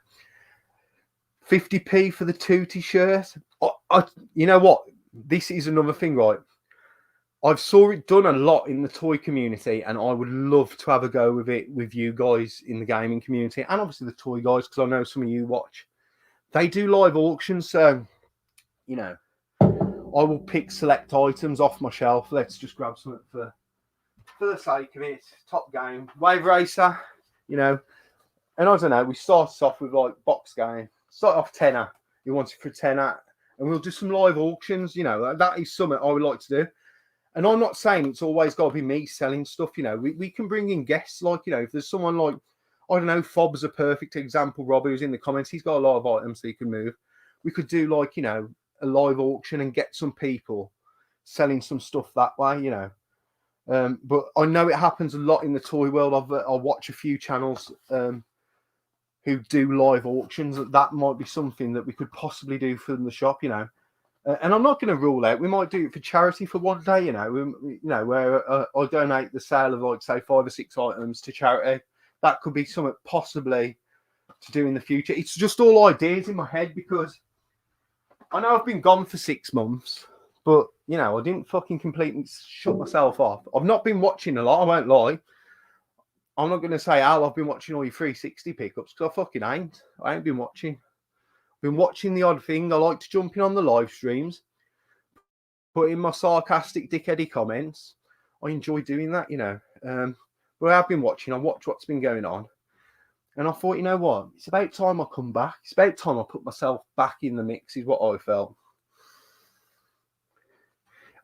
50p for the Tootie shirt. You know what? This is another thing, right? I've saw it done a lot in the toy community, and I would love to have a go with it with you guys in the gaming community, and obviously the toy guys, because I know some of you watch. They do live auctions, so I will pick select items off my shelf. Let's just grab something for the sake of it. Top game, Wave Racer, and I don't know. We started off with like box game. Start off tenner. You want it for tenner, and we'll do some live auctions. That is something I would like to do. And I'm not saying it's always got to be me selling stuff. We can bring in guests. Like, if there's someone like, I don't know, Fob's a perfect example. Robbie who's in the comments, he's got a lot of items so he can move. We could do like, you know, a live auction and get some people selling some stuff that way, you know. But I know it happens a lot in the toy world. I watch a few channels who do live auctions. That might be something that we could possibly do from the shop, you know. And I'm not going to rule out, we might do it for charity for one day, you know, where I donate the sale of like say 5 or 6 items to charity. That could be something possibly to do in the future. It's just all ideas in my head because I know I've been gone for 6 months, but you know, I didn't fucking completely shut myself off. I've not been watching a lot, I won't lie. I'm not going to say, Al, I've been watching all your 360 pickups because I fucking ain't. I ain't been watching. I've been watching the odd thing. I like to jump in on the live streams, put in my sarcastic dickheady comments. I enjoy doing that, you know. But I've been watching. I watch what's been going on. And I thought, you know what? It's about time I come back. It's about time I put myself back in the mix, is what I felt.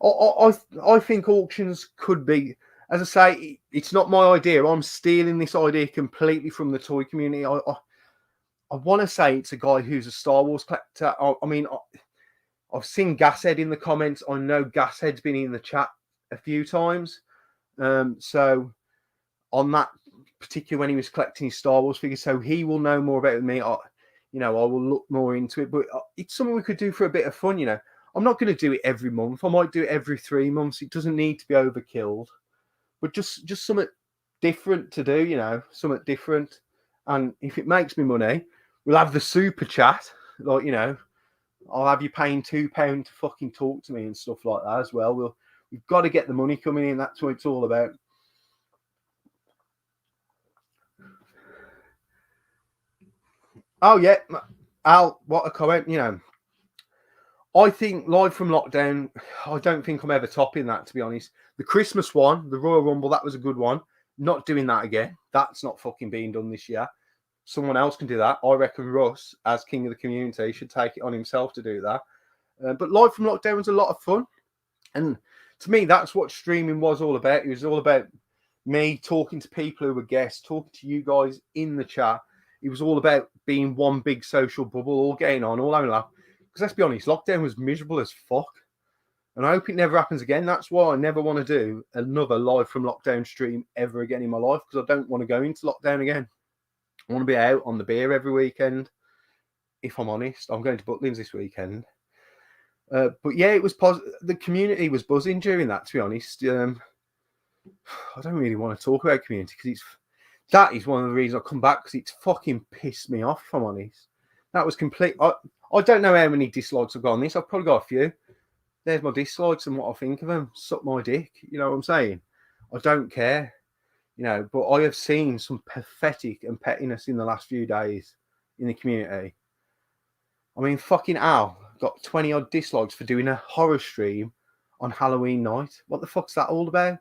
I think auctions could be, as I say, it's not my idea. I'm stealing this idea completely from the toy community. I want to say it's a guy who's a Star Wars collector. I mean, I've seen Gashead in the comments. I know Gashead's been in the chat a few times. So on that particular, when he was collecting his Star Wars figures, so he will know more about it than me. You know, I will look more into it, but it's something we could do for a bit of fun, you know. I'm not going to do it every month. I might do it every 3 months. It doesn't need to be overkilled, but just something different to do, you know, something different. And if it makes me money, we'll have the super chat, like, you know, I'll have you paying £2 to fucking talk to me and stuff like that as well. We've got to get the money coming in. That's what it's all about. Oh yeah, Al, what a comment, you know. I think live from lockdown, I don't think I'm ever topping that, to be honest. The Christmas one, the Royal Rumble, that was a good one. Not doing that again. That's not fucking being done this year. Someone else can do that. I reckon Russ, as king of the community, should take it on himself to do that. But live from lockdown was a lot of fun. And to me, that's what streaming was all about. It was all about me talking to people who were guests, talking to you guys in the chat. It was all about being one big social bubble, all getting on, all having a laugh. Because let's be honest, lockdown was miserable as fuck. And I hope it never happens again. That's why I never want to do another live from lockdown stream ever again in my life, because I don't want to go into lockdown again. I want to be out on the beer every weekend. If I'm honest, I'm going to Butlins this weekend. But yeah, it was the community was buzzing during that, to be honest. I don't really want to talk about community because that is one of the reasons I come back, because it's fucking pissed me off, if I'm honest. That was complete. I don't know how many dislikes I've got on this. I've probably got a few. There's my dislikes and what I think of them. Suck my dick. You know what I'm saying? I don't care. You know, but I have seen some pathetic and pettiness in the last few days in the community. I mean, fucking Al got 20 odd dislikes for doing a horror stream on Halloween night. What the fuck's that all about?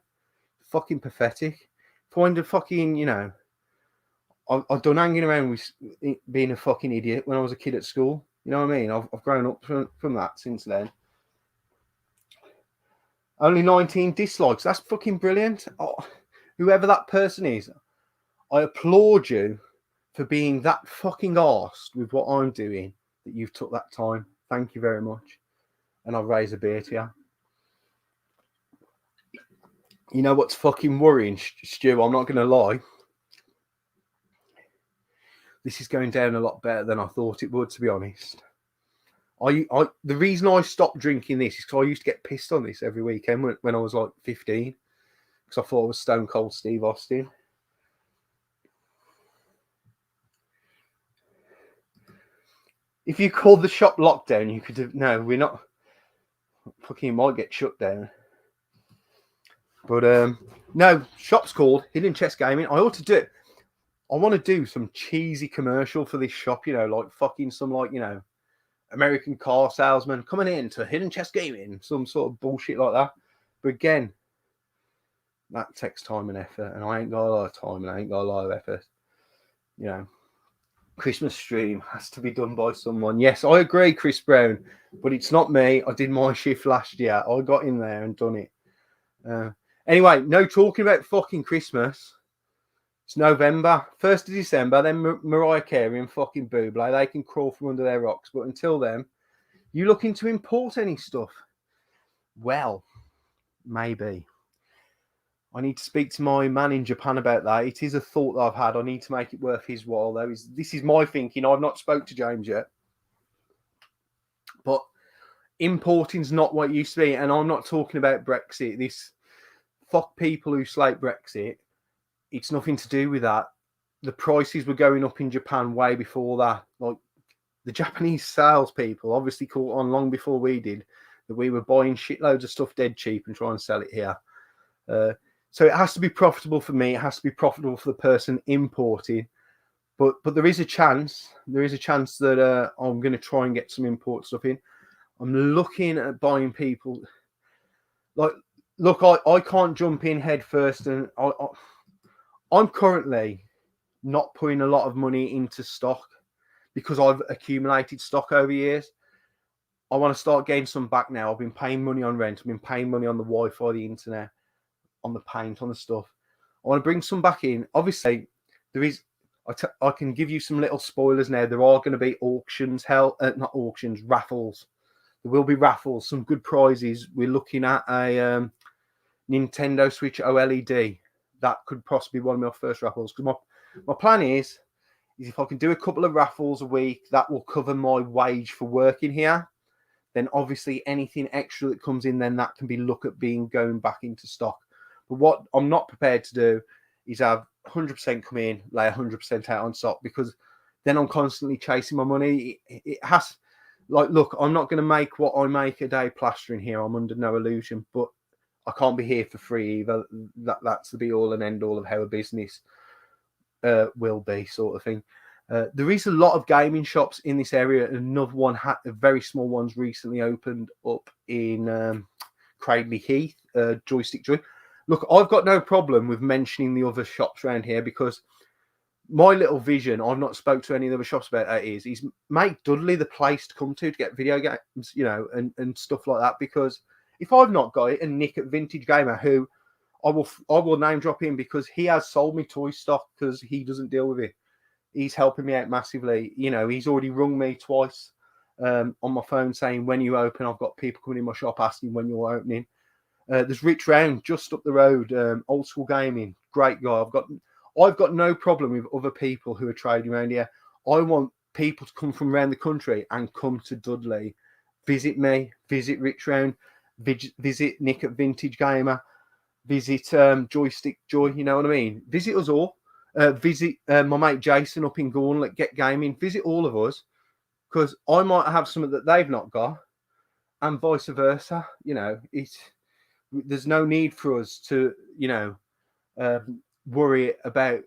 Fucking pathetic. Find a fucking, you know, I've done hanging around with being a fucking idiot when I was a kid at school. You know what I mean? I've grown up from that since then. Only 19 dislikes. That's fucking brilliant. Oh, whoever that person is, I applaud you for being that fucking arsed with what I'm doing, that you've took that time. Thank you very much. And I'll raise a beer to you. You know what's fucking worrying, Stu? I'm not going to lie. This is going down a lot better than I thought it would, to be honest. The reason I stopped drinking this is because I used to get pissed on this every weekend when I was like 15, because I thought I was Stone Cold Steve Austin. If you called the shop lockdown, you could have. No, we're not. Fucking might get shut down. But no, shop's called Hidden Chest Gaming. I ought to do it. I want to do some cheesy commercial for this shop, you know, like fucking some, like, you know, American car salesman coming in to Hidden Chest Gaming, some sort of bullshit like that. But again, that takes time and effort, and I ain't got a lot of time and I ain't got a lot of effort. You know, Christmas stream has to be done by someone. Yes, I agree, Chris Brown, but it's not me. I did my shift last year. I got in there and done it. Anyway, no talking about fucking Christmas. It's November, 1st of December, then Mariah Carey and fucking Bublé, they can crawl from under their rocks. But until then, you looking to import any stuff? Well, maybe. I need to speak to my man in Japan about that. It is a thought that I've had. I need to make it worth his while, though. This is my thinking. I've not spoke to James yet. But importing's not what it used to be. And I'm not talking about Brexit. This fuck people who slate Brexit. It's nothing to do with that. The prices were going up in Japan way before that. Like, the Japanese salespeople obviously caught on long before we did that we were buying shitloads of stuff dead cheap and trying to sell it here. So it has to be profitable for me. It has to be profitable for the person importing. But there is a chance. There is a chance that I'm going to try and get some import stuff in. I'm looking at buying people. Like, look, I can't jump in head first, and I'm currently not putting a lot of money into stock because I've accumulated stock over years. I want to start getting some back now. I've been paying money on rent. I've been paying money on the Wi-Fi, the internet, on the paint, on the stuff. I want to bring some back in. Obviously, there is. I can give you some little spoilers now. There are going to be auctions, not auctions, raffles. There will be raffles, some good prizes. We're looking at a Nintendo Switch OLED. That could possibly be one of my first raffles. Because my plan is if I can do a couple of raffles a week, that will cover my wage for working here. Then obviously anything extra that comes in, then that can be looked at going back into stock. But what I'm not prepared to do is have 100% come in, lay 100% out on stock, because then I'm constantly chasing my money. It has, like, look, I'm not going to make what I make a day plastering here. I'm under no illusion, but I can't be here for free either. That's the be all and end all of how a business will be, sort of thing. There is a lot of gaming shops in this area. Another one, a very small one's recently opened up in Cradley Heath, Joystick Joy. Look, I've got no problem with mentioning the other shops around here because my little vision, I've not spoke to any of the other shops about that, is make Dudley the place to come to get video games, you know, and stuff like that. Because if I've not got it, and Nick at Vintage Gamer, who I will name drop in because he has sold me toy stock because he doesn't deal with it. He's helping me out massively. You know, he's already rung me twice on my phone saying, when you open, I've got people coming in my shop asking when you're opening. There's Rich Round just up the road, Old School Gaming, great guy. I've got no problem with other people who are trading around here. I want people to come from around the country and come to Dudley, visit me, visit Rich Round, visit Nick at Vintage Gamer, visit Joystick Joy. You know what I mean? Visit us all. Visit my mate Jason up in Gauntlet, Get Gaming. Visit all of us because I might have something that they've not got, and vice versa. You know, there's no need for us to, you know, worry about,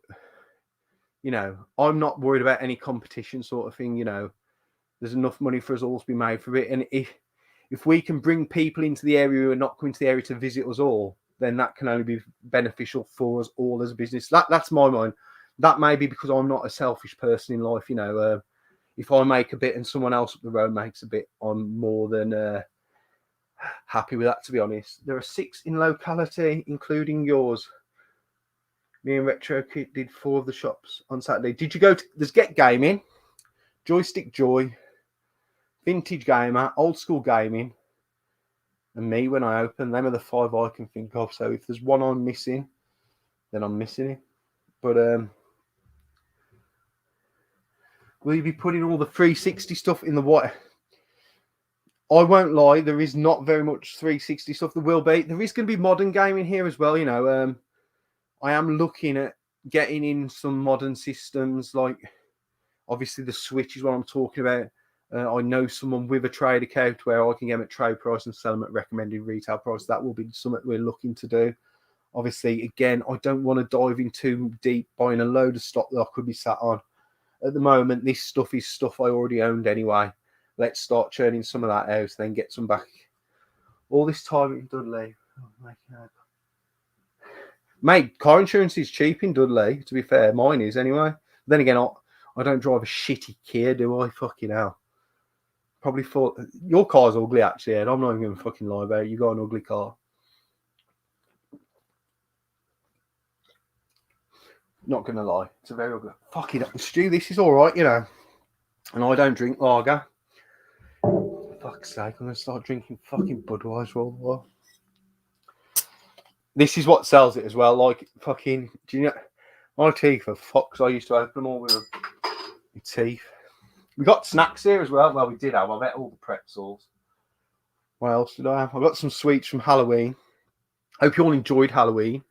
you know, I'm not worried about any competition sort of thing. You know, there's enough money for us all to be made for it. And if we can bring people into the area who are not coming to the area to visit us all, then that can only be beneficial for us all as a business. That's my mind. That may be because I'm not a selfish person in life. You know, if I make a bit and someone else up the road makes a bit, I'm more than happy with that, to be honest. There are 6 in locality, including yours. Me and Retro Kid did 4 of the shops on Saturday. Did you go to... There's Get Gaming, Joystick Joy, Vintage Gamer, Old School Gaming, and me when I open. Them are the 5 I can think of. So if there's one I'm missing, then I'm missing it. But will you be putting all the 360 stuff in the what? I won't lie, there is not very much 360 stuff. There will be. There is going to be modern gaming here as well. You know, I am looking at getting in some modern systems. Like, obviously, the Switch is what I'm talking about. I know someone with a trade account where I can get them at trade price and sell them at recommended retail price. That will be something we're looking to do. Obviously, again, I don't want to dive in too deep buying a load of stock that I could be sat on. At the moment, this stuff is stuff I already owned anyway. Let's start churning some of that out, then get some back. All this time in Dudley. Oh, mate, car insurance is cheap in Dudley, to be fair. Mine is anyway. Then again, I don't drive a shitty Kia, do I? Fucking hell. Probably thought your car's ugly, actually, Ed. I'm not even going to fucking lie about it. You got an ugly car. Not gonna lie, it's a very good. Fuck it, Stu. This is all right, you know. And I don't drink lager. For fuck's sake, I'm gonna start drinking fucking Budweiser all the while. This is what sells it as well. Like fucking, do you know? My teeth are fucked. I used to open them all with my teeth. We got snacks here as well. Well, we did have. I've ate all the pretzels. What else did I have? I got some sweets from Halloween. Hope you all enjoyed Halloween.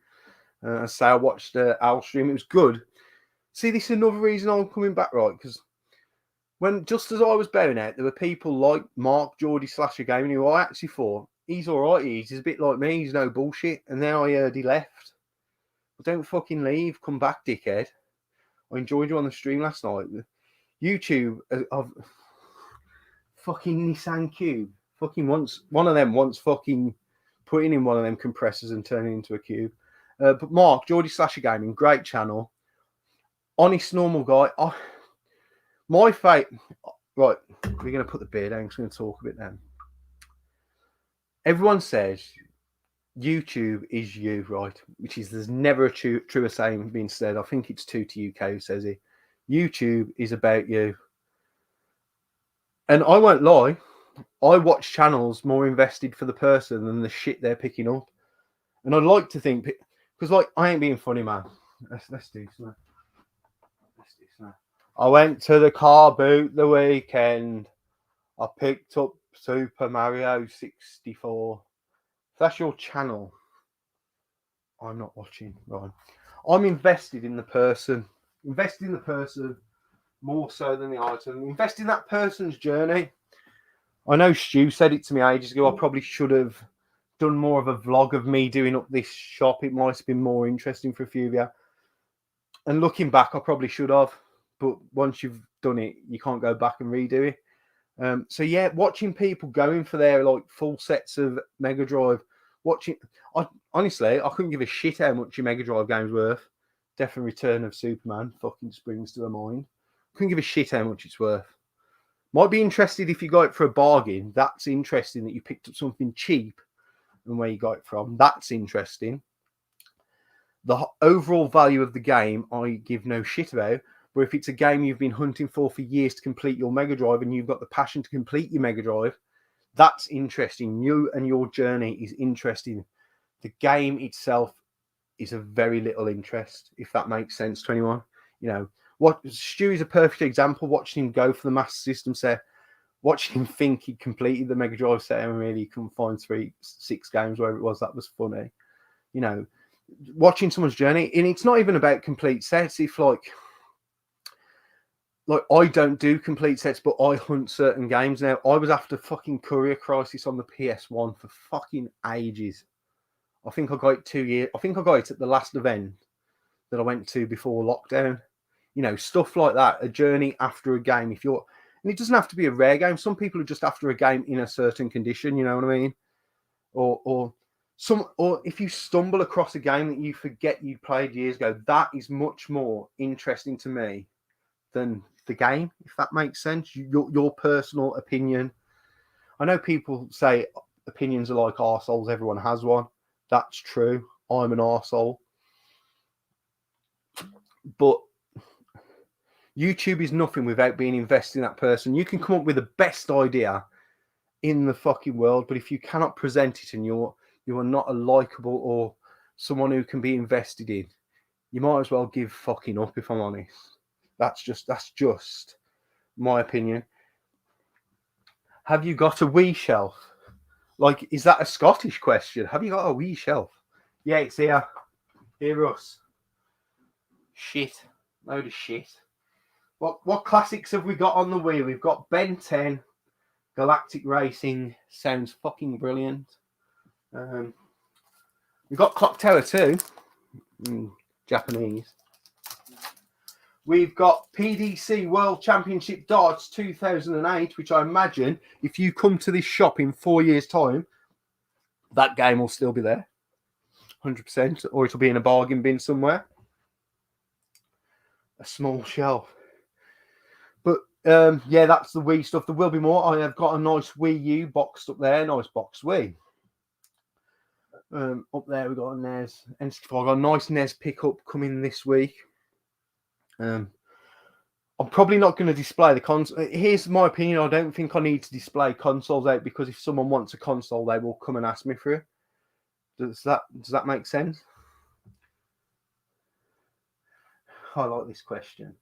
I say I watched Al stream. It was good. See, this is another reason I'm coming back, right? Because when just as I was bowing out, there were people like Mark Geordie Slasher Gaming who I actually thought he's all right. He's a bit like me. He's no bullshit. And then I heard he left. Well, don't fucking leave. Come back, dickhead. I enjoyed you on the stream last night. YouTube of fucking Nissan Cube. Fucking once one of them wants fucking putting in one of them compressors and turning it into a cube. But Mark, Geordie Slasher Gaming, great channel. Honest, normal guy. My fate. Right, we're going to put the beer down. I'm just going to talk a bit then. Everyone says YouTube is you, right? Which is, there's never a truer saying being said. I think it's 2 to UK who says it. YouTube is about you. And I won't lie. I watch channels more invested for the person than the shit they're picking up. And I'd like to think, because like, I ain't being funny, man. Let's do something. I went to the car boot the weekend. I picked up Super Mario 64. If that's your channel, I'm not watching. Right. I'm invested in the person. Invested in the person more so than the item. Invest in that person's journey. I know Stu said it to me ages ago. I probably should have done more of a vlog of me doing up this shop. It might have been more interesting for a few of you. And looking back, I probably should have. But once you've done it, you can't go back and redo it. So yeah, watching people going for their like full sets of Mega Drive, honestly, I couldn't give a shit how much your Mega Drive game's worth. Death and Return of Superman fucking springs to a mind. Couldn't give a shit how much it's worth. Might be interested if you got it for a bargain. That's interesting that you picked up something cheap and where you got it from. That's interesting. The overall value of the game, I give no shit about. But if it's a game you've been hunting for years to complete your Mega Drive and you've got the passion to complete your Mega Drive, that's interesting. You and your journey is interesting. The game itself is of very little interest, if that makes sense to anyone. You know, what Stu is a perfect example. Watching him go for the Master System set, watching him think he completed the Mega Drive set and really couldn't find 6 games, wherever it was, that was funny. You know, watching someone's journey, and it's not even about complete sets. If like I don't do complete sets, but I hunt certain games now. I was after fucking Courier Crisis on the PS1 for fucking ages. I think I got it 2 years. I think I got it at the last event that I went to before lockdown. You know, stuff like that. A journey after a game. And it doesn't have to be a rare game. Some people are just after a game in a certain condition. You know what I mean? Or if you stumble across a game that you forget you played years ago, that is much more interesting to me than the game, if that makes sense. Your personal opinion. I know people say opinions are like arseholes, everyone has one. That's true. I'm an arsehole. But YouTube is nothing without being invested in that person. You can come up with the best idea in the fucking world, but if you cannot present it and you are not a likable or someone who can be invested in, you might as well give fucking up, if I'm honest. That's just my opinion. Have you got a Wii shelf? Like, is that a Scottish question? Have you got a Wii shelf? Yeah, it's here. Here, Russ. Shit. Load of shit. What classics have we got on the Wii? We've got Ben 10. Galactic Racing. Sounds fucking brilliant. We've got Clock Tower 2. Japanese. We've got PDC World Championship Darts 2008, which I imagine if you come to this shop in 4 years' time, that game will still be there. 100%. Or it'll be in a bargain bin somewhere. A small shelf. But, yeah, that's the Wii stuff. There will be more. I have got a nice Wii U boxed up there. Nice box Wii. Up there we've got a NES N64. I've got a nice NES pickup coming this week. I'm probably not going to display the console. Here's my opinion. I don't think I need to display consoles out because if someone wants a console, they will come and ask me for it. Does that make sense? I like this question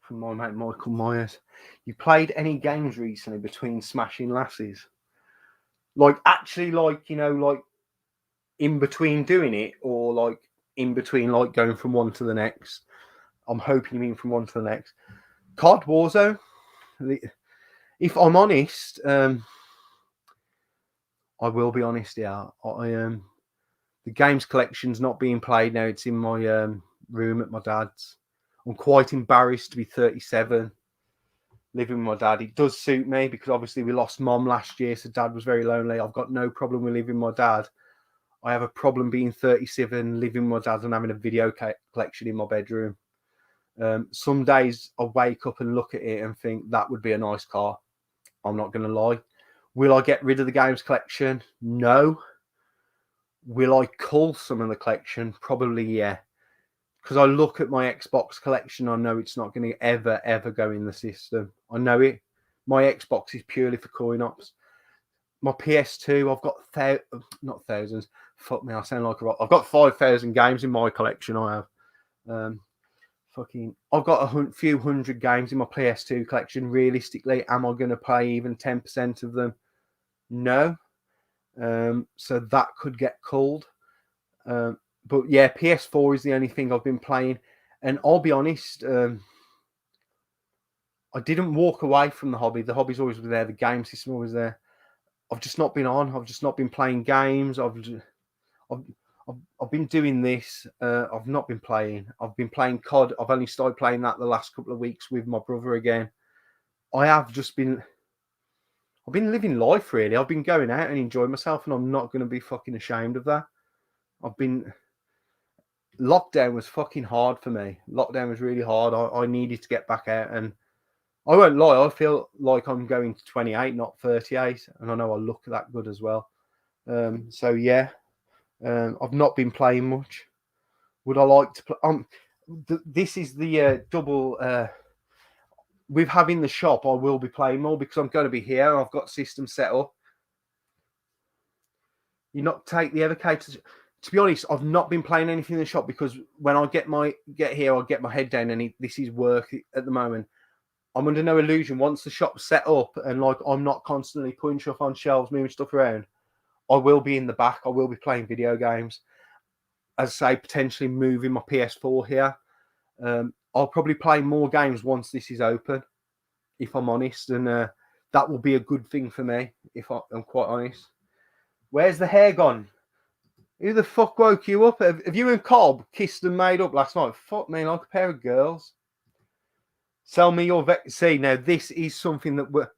from my mate Michael Myers. You played any games recently between smashing lasses? Like actually, like, you know, like in between doing it, or like in between, like going from one to the next? I'm hoping you mean from one to the next. COD Warzone. If I'm honest, I will be honest. Yeah, the games collection's not being played now. It's in my room at my dad's. I'm quite embarrassed to be 37, living with my dad. It does suit me because obviously we lost mom last year, so dad was very lonely. I've got no problem with living with my dad. I have a problem being 37, living with my dad and having a video collection in my bedroom. Some days I wake up and look at it and think that would be a nice car. I'm not going to lie. Will I get rid of the games collection? No. Will I cull some of the collection? Probably, yeah. Because I look at my Xbox collection, I know it's not going to ever go in the system. I know it. My Xbox is purely for coin ops. My PS2, I've got not thousands. Fuck me, I sound like a rock. I've got 5,000 games in my collection. I have. I've got a few hundred games in my PS2 collection. Realistically, am I going to play even 10% of them? No. So that could get culled. But yeah, PS4 is the only thing I've been playing. And I'll be honest, I didn't walk away from the hobby. The hobby's always been there. The game system always there. I've just not been on. I've just not been playing games. I've been doing this. I've not been playing. I've been playing COD. I've only started playing that the last couple of weeks with my brother again. I've been living life, really. I've been going out and enjoying myself, and I'm not going to be fucking ashamed of that. Lockdown was fucking hard for me. Lockdown was really hard. I needed to get back out, and I won't lie, I feel like I'm going to 28, not 38, and I know I look that good as well. So yeah, I've not been playing much. Would I like to play? This is the double. With having the shop, I will be playing more because I'm going to be here. I've got systems set up. You not take the Evercade. To be honest, I've not been playing anything in the shop because when I get here, I'll get my head down, and this is work at the moment. I'm under no illusion. Once the shop's set up and like I'm not constantly putting stuff on shelves, moving stuff around, I will be in the back. I will be playing video games. As I say, potentially moving my PS4 here. I'll probably play more games once this is open, if I'm honest, and that will be a good thing for me, if I'm quite honest. Where's the hair gone? Who the fuck woke you up? Have you and Cobb kissed and made up last night? Fuck me, like a pair of girls. Sell me your See, now this is something that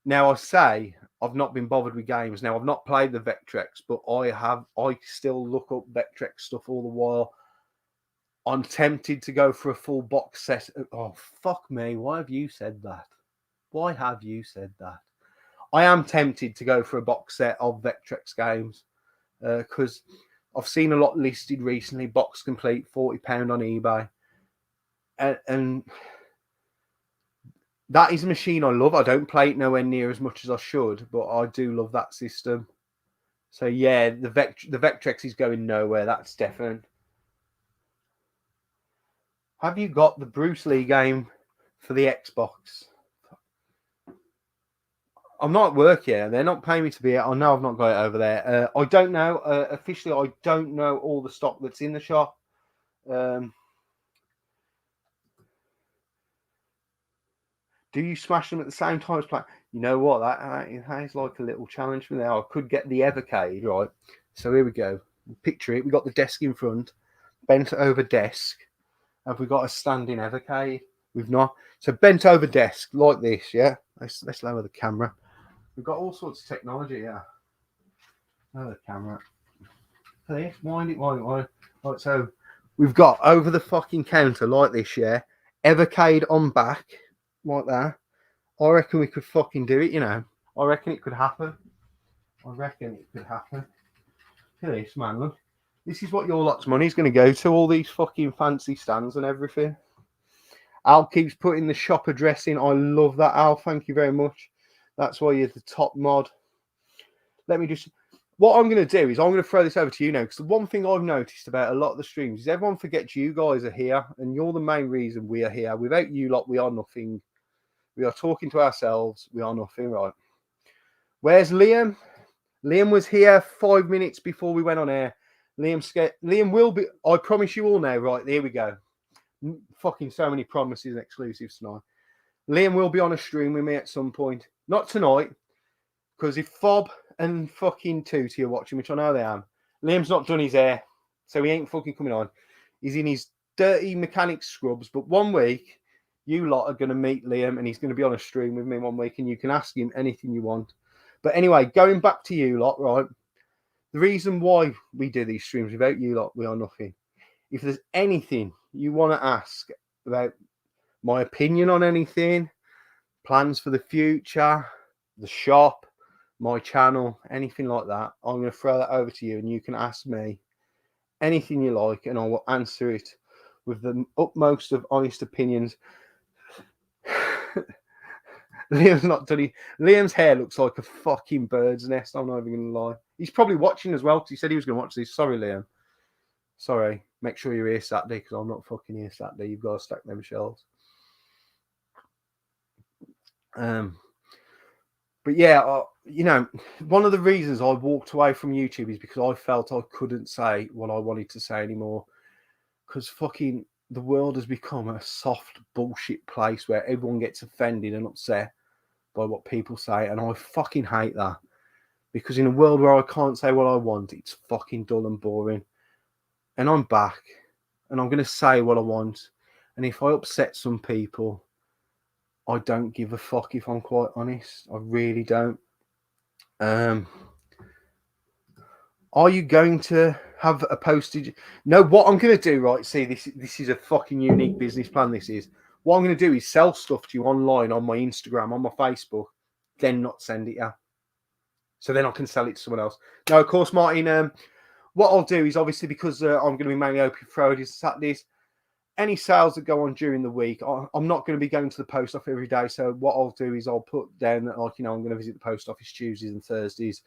now I say I've not been bothered with games. Now I've not played the Vectrex, but I still look up Vectrex stuff all the while. I'm tempted to go for a full box set. Oh, fuck me. Why have you said that? Why have you said that? I am tempted to go for a box set of Vectrex games because I've seen a lot listed recently. Box complete, £40 on eBay. And that is a machine I love. I don't play it nowhere near as much as I should, but I do love that system. So yeah, the Vectrex is going nowhere. That's definite. Have you got the Bruce Lee game for the Xbox? I'm not at work yet. They're not paying me to be here. I know I've not got it over there. I don't know. Officially, I don't know all the stock that's in the shop. Do you smash them at the same time as playing? You know what? That is like a little challenge for me now. I could get the Evercade, right? So here we go. Picture it. We got the desk in front, bent over desk. Have we got a standing Evercade? We've not. So bent over desk like this, yeah? Let's lower the camera. We've got all sorts of technology, yeah. Lower the camera. This, wind it. Right, so we've got over the fucking counter like this, yeah? Evercade on back, like that. I reckon we could fucking do it, you know. I reckon it could happen. Look at this, man, look. This is what your lot's money is going to go to, all these fucking fancy stands and everything. Al keeps putting the shop address in. I love that, Al. Thank you very much. That's why you're the top mod. Let me just... What I'm going to do is I'm going to throw this over to you now, because the one thing I've noticed about a lot of the streams is everyone forgets you guys are here, and you're the main reason we are here. Without you lot, we are nothing. We are talking to ourselves. We are nothing, right? Where's Liam? Liam was here 5 minutes before we went on air. Liam will be... I promise you all now, right? There we go. Fucking so many promises and exclusives tonight. Liam will be on a stream with me at some point. Not tonight, because if Fob and fucking Tootie are watching, which I know they am, Liam's not done his hair, so he ain't fucking coming on. He's in his dirty mechanic scrubs, but 1 week, you lot are going to meet Liam, and he's going to be on a stream with me 1 week, and you can ask him anything you want. But anyway, going back to you lot, right? The reason why we do these streams without you lot, we are nothing. If there's anything you want to ask about my opinion on anything, plans for the future, the shop, my channel, anything like that, I'm going to throw that over to you, and you can ask me anything you like, and I will answer it with the utmost of honest opinions. Liam's not done it. Liam's hair looks like a fucking bird's nest. I'm not even going to lie. He's probably watching as well, because he said he was going to watch this. Sorry, Liam. Sorry. Make sure you're here Saturday, because I'm not fucking here Saturday. You've got to stack them shelves. But yeah, you know, one of the reasons I walked away from YouTube is because I felt I couldn't say what I wanted to say anymore. Because fucking the world has become a soft bullshit place where everyone gets offended and upset by what people say. And I fucking hate that. Because in a world where I can't say what I want, it's fucking dull and boring. And I'm back. And I'm going to say what I want. And if I upset some people, I don't give a fuck, if I'm quite honest. I really don't. Are you going to have a postage? No, what I'm going to do, right? See, this is a fucking unique business plan. This is what I'm going to do is sell stuff to you online on my Instagram, on my Facebook, then not send it you. So then I can sell it to someone else. Now, of course, Martin, what I'll do is obviously because I'm going to be mainly open Fridays and Saturdays, any sales that go on during the week, I'm not going to be going to the post office every day. So what I'll do is I'll put down that, like, you know, I'm going to visit the post office Tuesdays and Thursdays.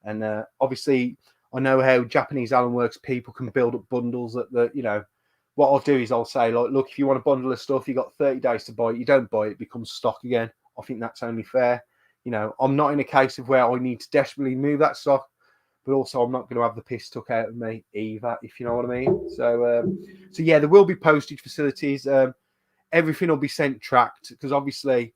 And obviously, I know how Japanese Allen works. People can build up bundles that you know, what I'll do is I'll say, like, look, if you want a bundle of stuff, you got 30 days to buy it. You don't buy it, it becomes stock again. I think that's only fair. You know, I'm not in a case of where I need to desperately move that stock, but also I'm not going to have the piss took out of me either, if you know what I mean. So yeah, there will be postage facilities. Everything will be sent tracked, because obviously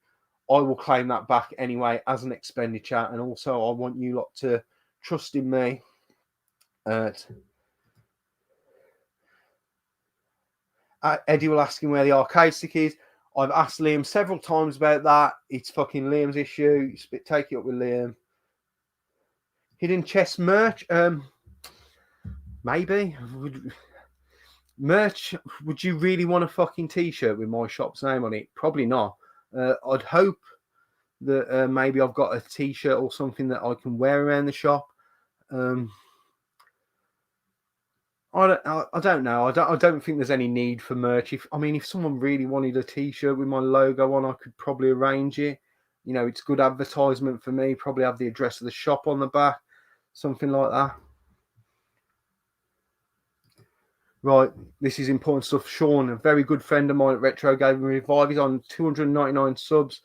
I will claim that back anyway as an expenditure. And also I want you lot to trust in me. Eddie will ask him where the arcade stick is. I've asked Liam several times about that. It's fucking Liam's issue. Take it up with Liam. Hidden chest merch? Maybe. Merch? Would you really want a fucking t-shirt with my shop's name on it? Probably not. I'd hope that maybe I've got a t-shirt or something that I can wear around the shop. I don't know. I don't think there's any need for merch. If someone really wanted a t-shirt with my logo on, I could probably arrange it. You know, it's good advertisement for me. Probably have the address of the shop on the back, something like that. Right, this is important stuff. Sean, a very good friend of mine at Retro Gaming Revive, he's on 299 subs.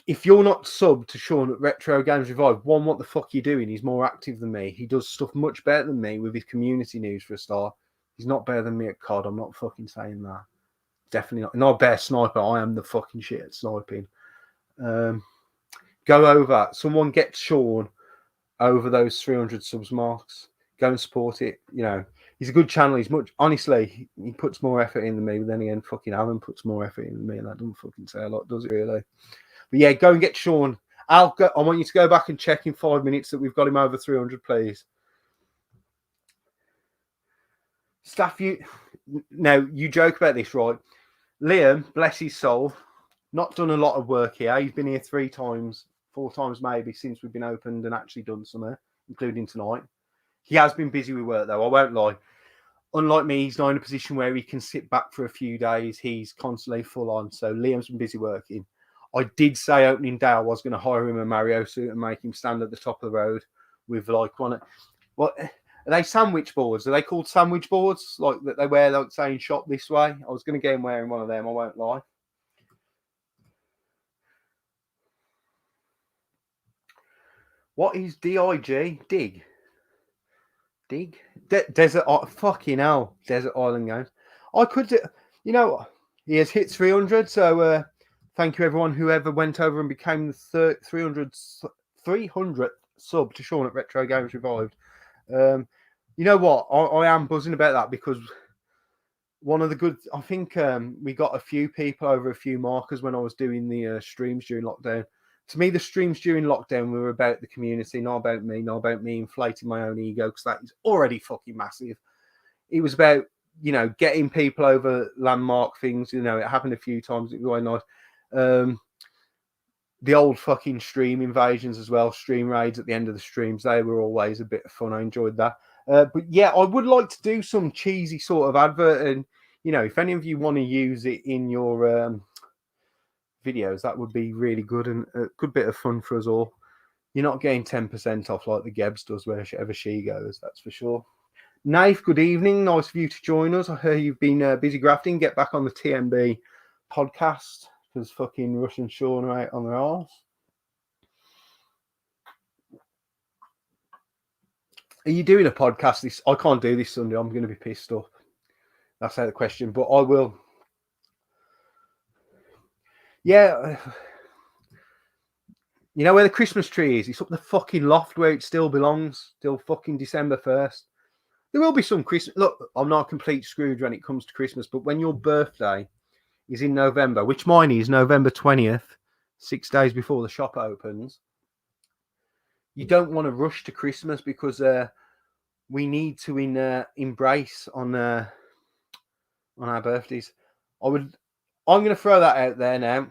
If you're not subbed to Sean at Retro Games Revive, one, what the fuck are you doing? He's more active than me. He does stuff much better than me with his community news for a start. He's not better than me at COD. I'm not fucking saying that. Definitely not. Not a better sniper. I am the fucking shit at sniping. Go over. Someone get Sean over those 300 subs marks. Go and support it. You know, he's a good channel. He's much, honestly, he puts more effort in than me. But then again, fucking Alan puts more effort in than me. And that doesn't fucking say a lot, does it really? But yeah, go and get Sean. I want you to go back and check in 5 minutes that we've got him over 300, please. Staff, now you joke about this, right? Liam, bless his soul, not done a lot of work here. He's been here 3 times, 4 times maybe since we've been opened and actually done something, including tonight. He has been busy with work though, I won't lie. unlike me, he's not in a position where he can sit back for a few days. He's constantly full on. So Liam's been busy working. I did say opening day I was going to hire him a Mario suit and make him stand at the top of the road with like one. What are they, sandwich boards? Are they called sandwich boards? Like that they wear, like saying "shop this way." I was going to get him wearing one of them. I won't lie. What is DIG? Dig? Desert fucking hell. Desert Island Games. I could do, you know, he has hit 300. So thank you everyone whoever went over and became the 300th sub to Sean at Retro Games Revived. You know what? I am buzzing about that because one of the good, I think we got a few people over a few markers when I was doing the streams during lockdown. To me, the streams during lockdown were about the community, not about me inflating my own ego, because that is already fucking massive. It was about, you know, getting people over landmark things. You know, it happened a few times. It was really nice. The old fucking stream invasions as well, stream raids at the end of the streams, they were always a bit of fun. I enjoyed that. But yeah, I would like to do some cheesy sort of advert, and you know, if any of you want to use it in your videos, that would be really good and a good bit of fun for us all. You're not getting 10% off like the Gebs does wherever she goes, that's for sure. Nath, good evening. Nice of you to join us. I heard you've been busy grafting. Get back on the TMB podcast because fucking Rush and Sean are out on their arse. Are you doing a podcast this? I can't do this Sunday. I'm going to be pissed off. That's out of the question, but I will. Yeah. You know where the Christmas tree is? It's up the fucking loft where it still belongs till fucking December 1st. There will be some Christmas. Look, I'm not a complete Scrooge when it comes to Christmas, but when your birthday is in November, which mine is November 20th, 6 days before the shop opens, you don't want to rush to Christmas because we need to embrace on our birthdays. I'm going to throw that out there now.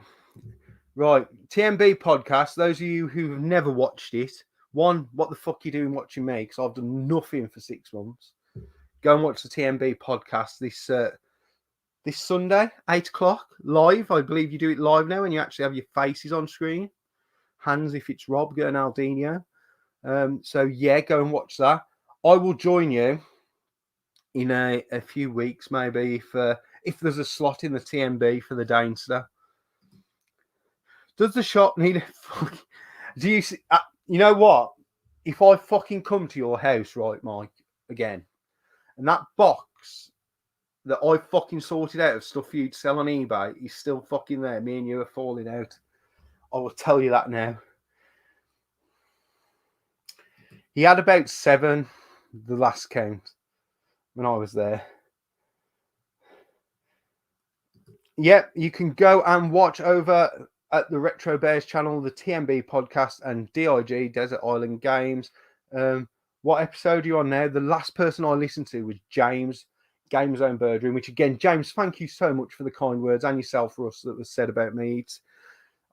Right, TMB podcast. Those of you who've never watched it, one, what the fuck are you doing watching me? Because I've done nothing for 6 months. Go and watch the TMB podcast this Sunday, 8:00 live. I believe you do it live now, and you actually have your faces on screen. Hands if it's Rob, Gernaldinho. So yeah, go and watch that. I will join you in a few weeks, maybe if there's a slot in the TMB for the Dainster. Does the shop need a do you see? You know what? If I fucking come to your house, right, Mike, again, and that box that I fucking sorted out of stuff for you to sell on eBay is still fucking there, me and you are falling out, I will tell you that now. He had about 7, the last count, when I was there. Yep, you can go and watch over at the Retro Bears channel, the TMB podcast and DIG, Desert Island Games. What episode are you on now? The last person I listened to was James, Game Zone Bird Room, which again, James, thank you so much for the kind words, and yourself, Russ, that was said about me.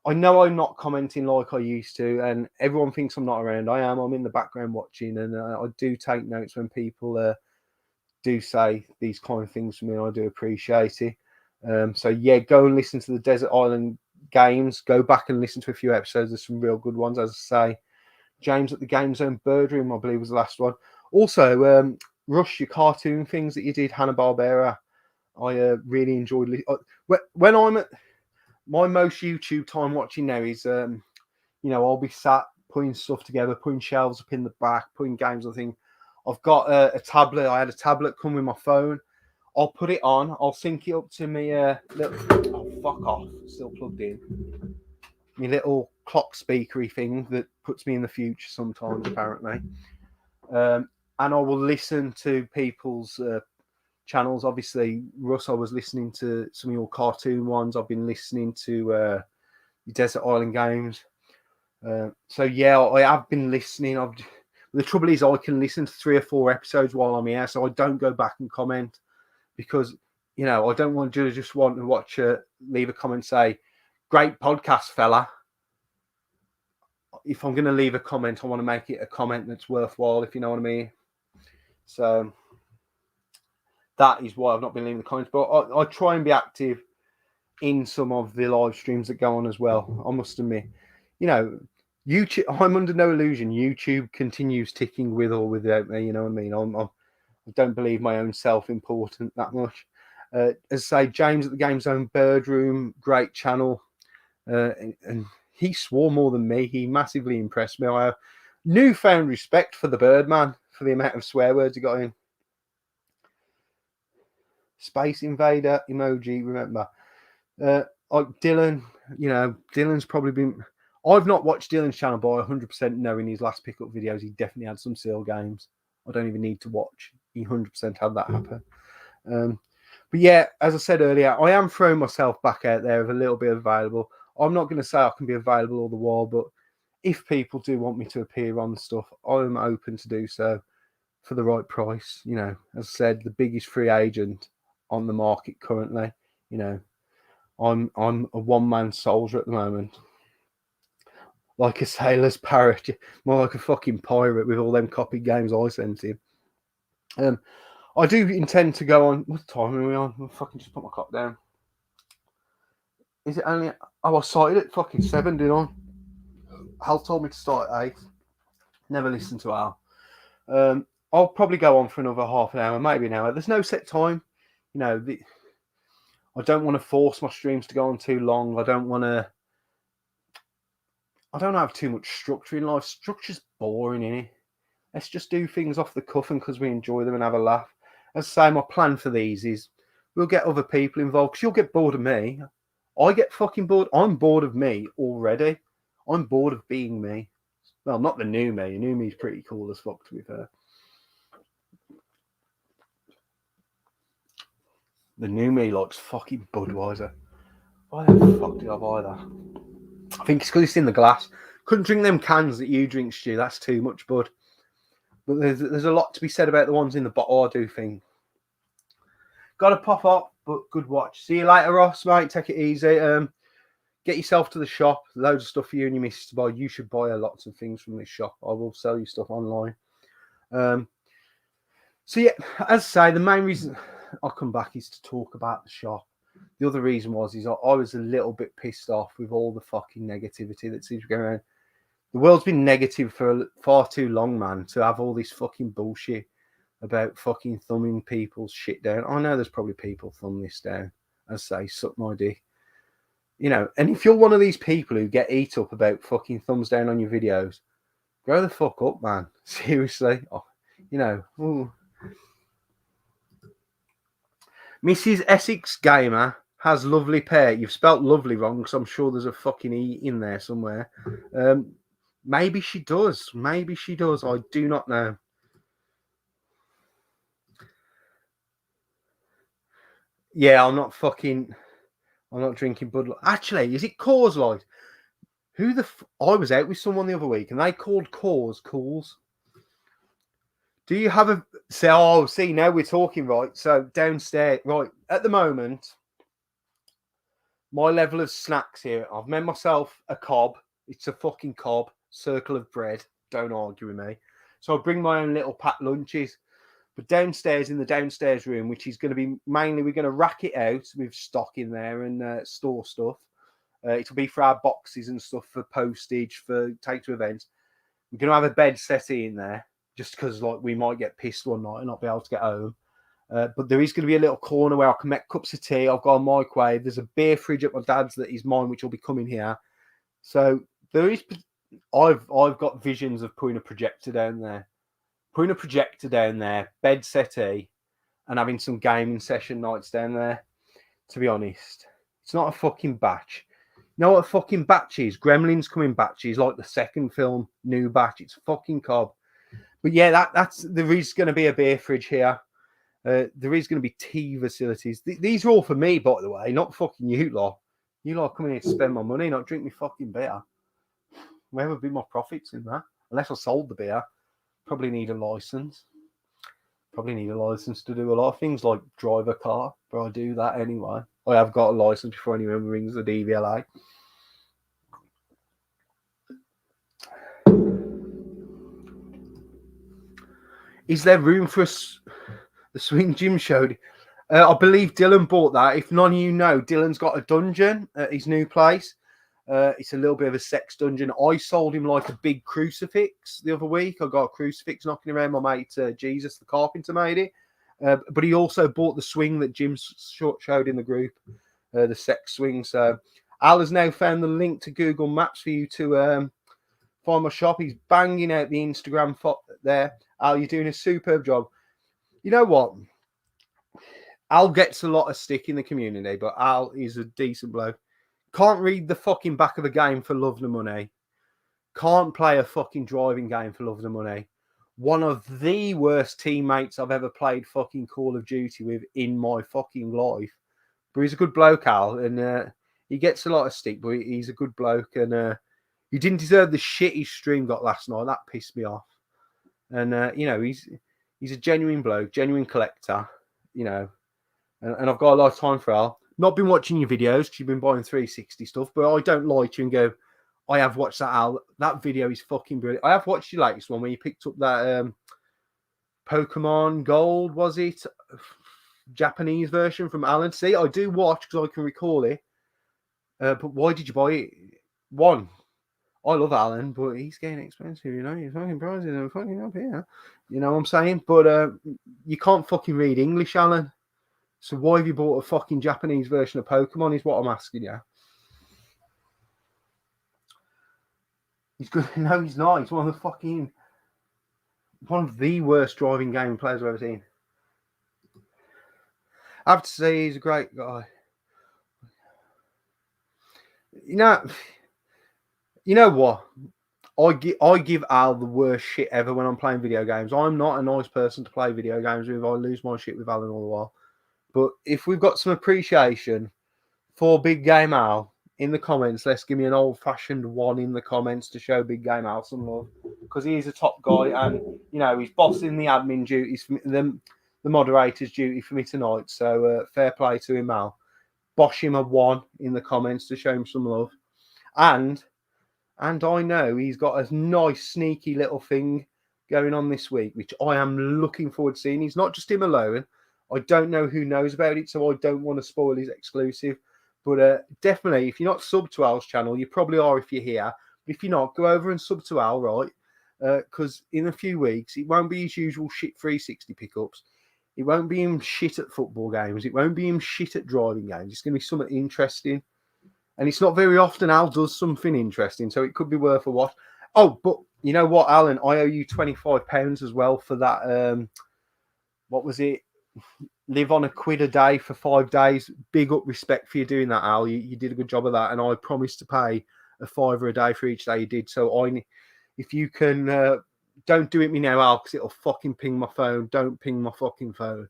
I know I'm not commenting like I used to, and everyone thinks I'm not around. I am. I'm in the background watching, and I do take notes when people do say these kind of things to me, and I do appreciate it. So yeah, go and listen to the Desert Island Games. Go back and listen to a few episodes. There's some real good ones, as I say. James at the Game Zone Bird Room, I believe, was the last one. Also, Rush, your cartoon things that you did, Hanna-Barbera, I really enjoyed. When I'm at my most YouTube time watching now is, I'll be sat putting stuff together, putting shelves up in the back, putting games on things. I've got a tablet. I had a tablet come with my phone. I'll put it on. I'll sync it up to me little. Oh, fuck off! Still plugged in. My little clock speakery thing that puts me in the future sometimes, apparently. And I will listen to people's channels. Obviously, Russ, I was listening to some of your cartoon ones. I've been listening to Desert Island Games. So yeah, I have been listening. The trouble is, I can listen to 3 or 4 episodes while I'm here, so I don't go back and comment because I don't want to just want to watch leave a comment, say, "Great podcast, fella." If I'm going to leave a comment, I want to make it a comment that's worthwhile, if you know what I mean. So that is why I've not been leaving the comments. But I try and be active in some of the live streams that go on as well. I must admit, you know, YouTube. I'm under no illusion. YouTube continues ticking with or without me. You know what I mean? I don't believe my own self-important that much. As I say, James at the Game Zone Bird Room, great channel, and he swore more than me. He massively impressed me. I have newfound respect for the Birdman for the amount of swear words he got in. Space Invader emoji, remember. Like Dylan, you know, Dylan's probably been. I've not watched Dylan's channel, but I 100% know in his last pickup videos he definitely had some seal games. I don't even need to watch. He 100% had that happen. But yeah, as I said earlier, I am throwing myself back out there with a little bit available. I'm not going to say I can be available all the while, but if people do want me to appear on stuff, I'm open to do so for the right price. You know, as I said, the biggest free agent on the market currently. You know, I'm a one-man soldier at the moment. Like a sailor's parrot, more like a fucking pirate with all them copied games I sent him. I do intend to go on. What time are we on? I'll fucking just put my clock down. Is it only? Oh, I started at fucking 7, didn't I? Hal told me to start at 8. Never listened to Hal. I'll probably go on for another half an hour, maybe an hour. There's no set time. You know, I don't want to force my streams to go on too long. I don't have too much structure in life. Structure's boring, innit? Let's just do things off the cuff and because we enjoy them and have a laugh. As I say, my plan for these is we'll get other people involved because you'll get bored of me. I get fucking bored. I'm bored of me already. I'm bored of being me. Well, not the new me. The new me's pretty cool as fuck, to be fair. The new me likes fucking Budweiser. Why the fuck did I buy that? I think it's because it's in the glass. Couldn't drink them cans that you drink, Stu. That's too much, bud. But there's a lot to be said about the ones in the bottle, I do think. Got to pop up, but good watch. See you later, Ross, mate. Take it easy. Get yourself to the shop. Loads of stuff for you and your missus to buy. You should buy lots of things from this shop. I will sell you stuff online. So yeah, as I say, the main reason I'll come back is to talk about the shop. The other reason was I was a little bit pissed off with all the fucking negativity that seems to go around. The world's been negative for far too long, man, to have all this fucking bullshit about fucking thumbing people's shit down. I know there's probably people thumb this down and say, suck my dick. You know, and if you're one of these people who get eat up about fucking thumbs down on your videos, grow the fuck up, man. Seriously. Oh, you know. Ooh. Mrs. Essex Gamer has lovely pair. You've spelt lovely wrong because I'm sure there's a fucking E in there somewhere. Maybe she does. Maybe she does. I do not know. Yeah, I'm not drinking Bud Light. Actually, is it Coors Light? I was out with someone the other week and they called Coors Cools. Do you have a... see, now we're talking, right? So downstairs, right, at the moment, my level of snacks here, I've made myself a cob. It's a fucking cob, circle of bread. Don't argue with me. So I bring my own little packed lunches. But downstairs in the downstairs room, which is going to be mainly, we're going to rack it out with stock in there and store stuff. It'll be for our boxes and stuff for postage, for take to events. We're going to have a bed settee in there just because like we might get pissed one night and not be able to get home. But there is going to be a little corner where I can make cups of tea. I've got a microwave. There's a beer fridge at my dad's that is mine, which will be coming here. So there is. I've got visions of putting a projector down there. Bed settee, and having some gaming session nights down there. To be honest, it's not a fucking batch. You know what a fucking batch is? Gremlins come in batches, like the second film, new batch. It's fucking cob. But yeah, there is going to be a beer fridge here. There is going to be tea facilities. These are all for me, by the way, not fucking you lot. You lot coming here to spend my money, not drink me fucking beer. Where would be my profits in that? Unless I sold the beer. Probably need a license. Probably need a license to do a lot of things like drive a car, but I do that anyway. I have got a license before anyone rings the DVLA. Is there room for us? The swing Jim showed. I believe Dylan bought that. If none of you know, Dylan's got a dungeon at his new place. It's a little bit of a sex dungeon. I sold him like a big crucifix the other week. I got a crucifix knocking around. My mate Jesus the carpenter made it. But he also bought the swing that Jim showed in the group, the sex swing. So Al has now found the link to Google Maps for you to find my shop. He's banging out the Instagram there. Al, you're doing a superb job. You know what? Al gets a lot of stick in the community, but Al is a decent bloke. Can't read the fucking back of a game for love nor money. Can't play a fucking driving game for love nor money. One of the worst teammates I've ever played fucking Call of Duty with in my fucking life. But he's a good bloke, Al, and he gets a lot of stick, but he's a good bloke, and he didn't deserve the shit his stream got last night. That pissed me off. And you know, he's a genuine bloke, genuine collector, you know. And I've got a lot of time for Al. Not been watching your videos because you've been buying 360 stuff, but I don't lie to you and go, I have watched that, Al. That video is fucking brilliant. I have watched your latest one where you picked up that Pokemon Gold, was it? Japanese version from Alan. See, I do watch because I can recall it. But why did you buy it? One, I love Alan, but he's getting expensive, you know. He's fucking prices are fucking up here. You know what I'm saying? But you can't fucking read English, Alan. So why have you bought a fucking Japanese version of Pokemon is what I'm asking you. He's good. No, he's not. He's one of the worst driving game players I've ever seen. I have to say he's a great guy. You know what? I give Al the worst shit ever when I'm playing video games. I'm not a nice person to play video games with. I lose my shit with Alan all the while. But if we've got some appreciation for Big Game Al in the comments, let's give me an old-fashioned one in the comments to show Big Game Al some love. Because he is a top guy and, you know, he's bossing the admin duties, the moderator's duty for me tonight. So fair play to him, Al. Bosh him a one in the comments to show him some love. And I know he's got a nice, sneaky little thing going on this week, which I am looking forward to seeing. He's not just him alone. I don't know who knows about it, so I don't want to spoil his exclusive. But definitely, if you're not subbed to Al's channel, you probably are if you're here. But if you're not, go over and sub to Al, right? Because in a few weeks, it won't be his usual shit 360 pickups. It won't be him shit at football games. It won't be him shit at driving games. It's going to be something interesting. And it's not very often Al does something interesting, so it could be worth a watch. Oh, but you know what, Alan? I owe you £25 as well for that. What was it? Live on £1 a day for 5 days. Big up respect for you doing that, Al. You did a good job of that, and I promised to pay a £5 a day for each day you did. So if you can, don't do it me now, Al, because it'll fucking ping my phone. Don't ping my fucking phone.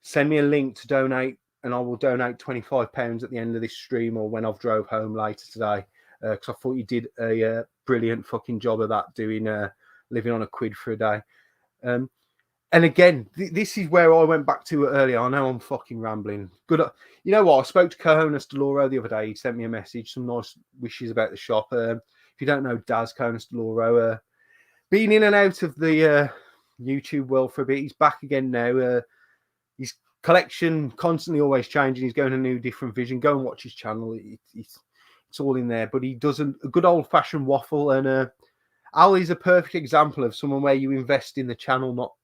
Send me a link to donate, and I will donate £25 at the end of this stream or when I've drove home later today. Because I thought you did a brilliant fucking job of that, doing living on £1 for a day. And again, this is where I went back to earlier. I know I'm fucking rambling. Good. You know what? I spoke to Cojones Deloro the other day. He sent me a message, some nice wishes about the shop. If you don't know Daz Cojones Deloro, been in and out of the YouTube world for a bit. He's back again now. His collection constantly always changing. He's going a new, different vision. Go and watch his channel. It's all in there. But he does a good old-fashioned waffle. And Al is a perfect example of someone where you invest in the channel, not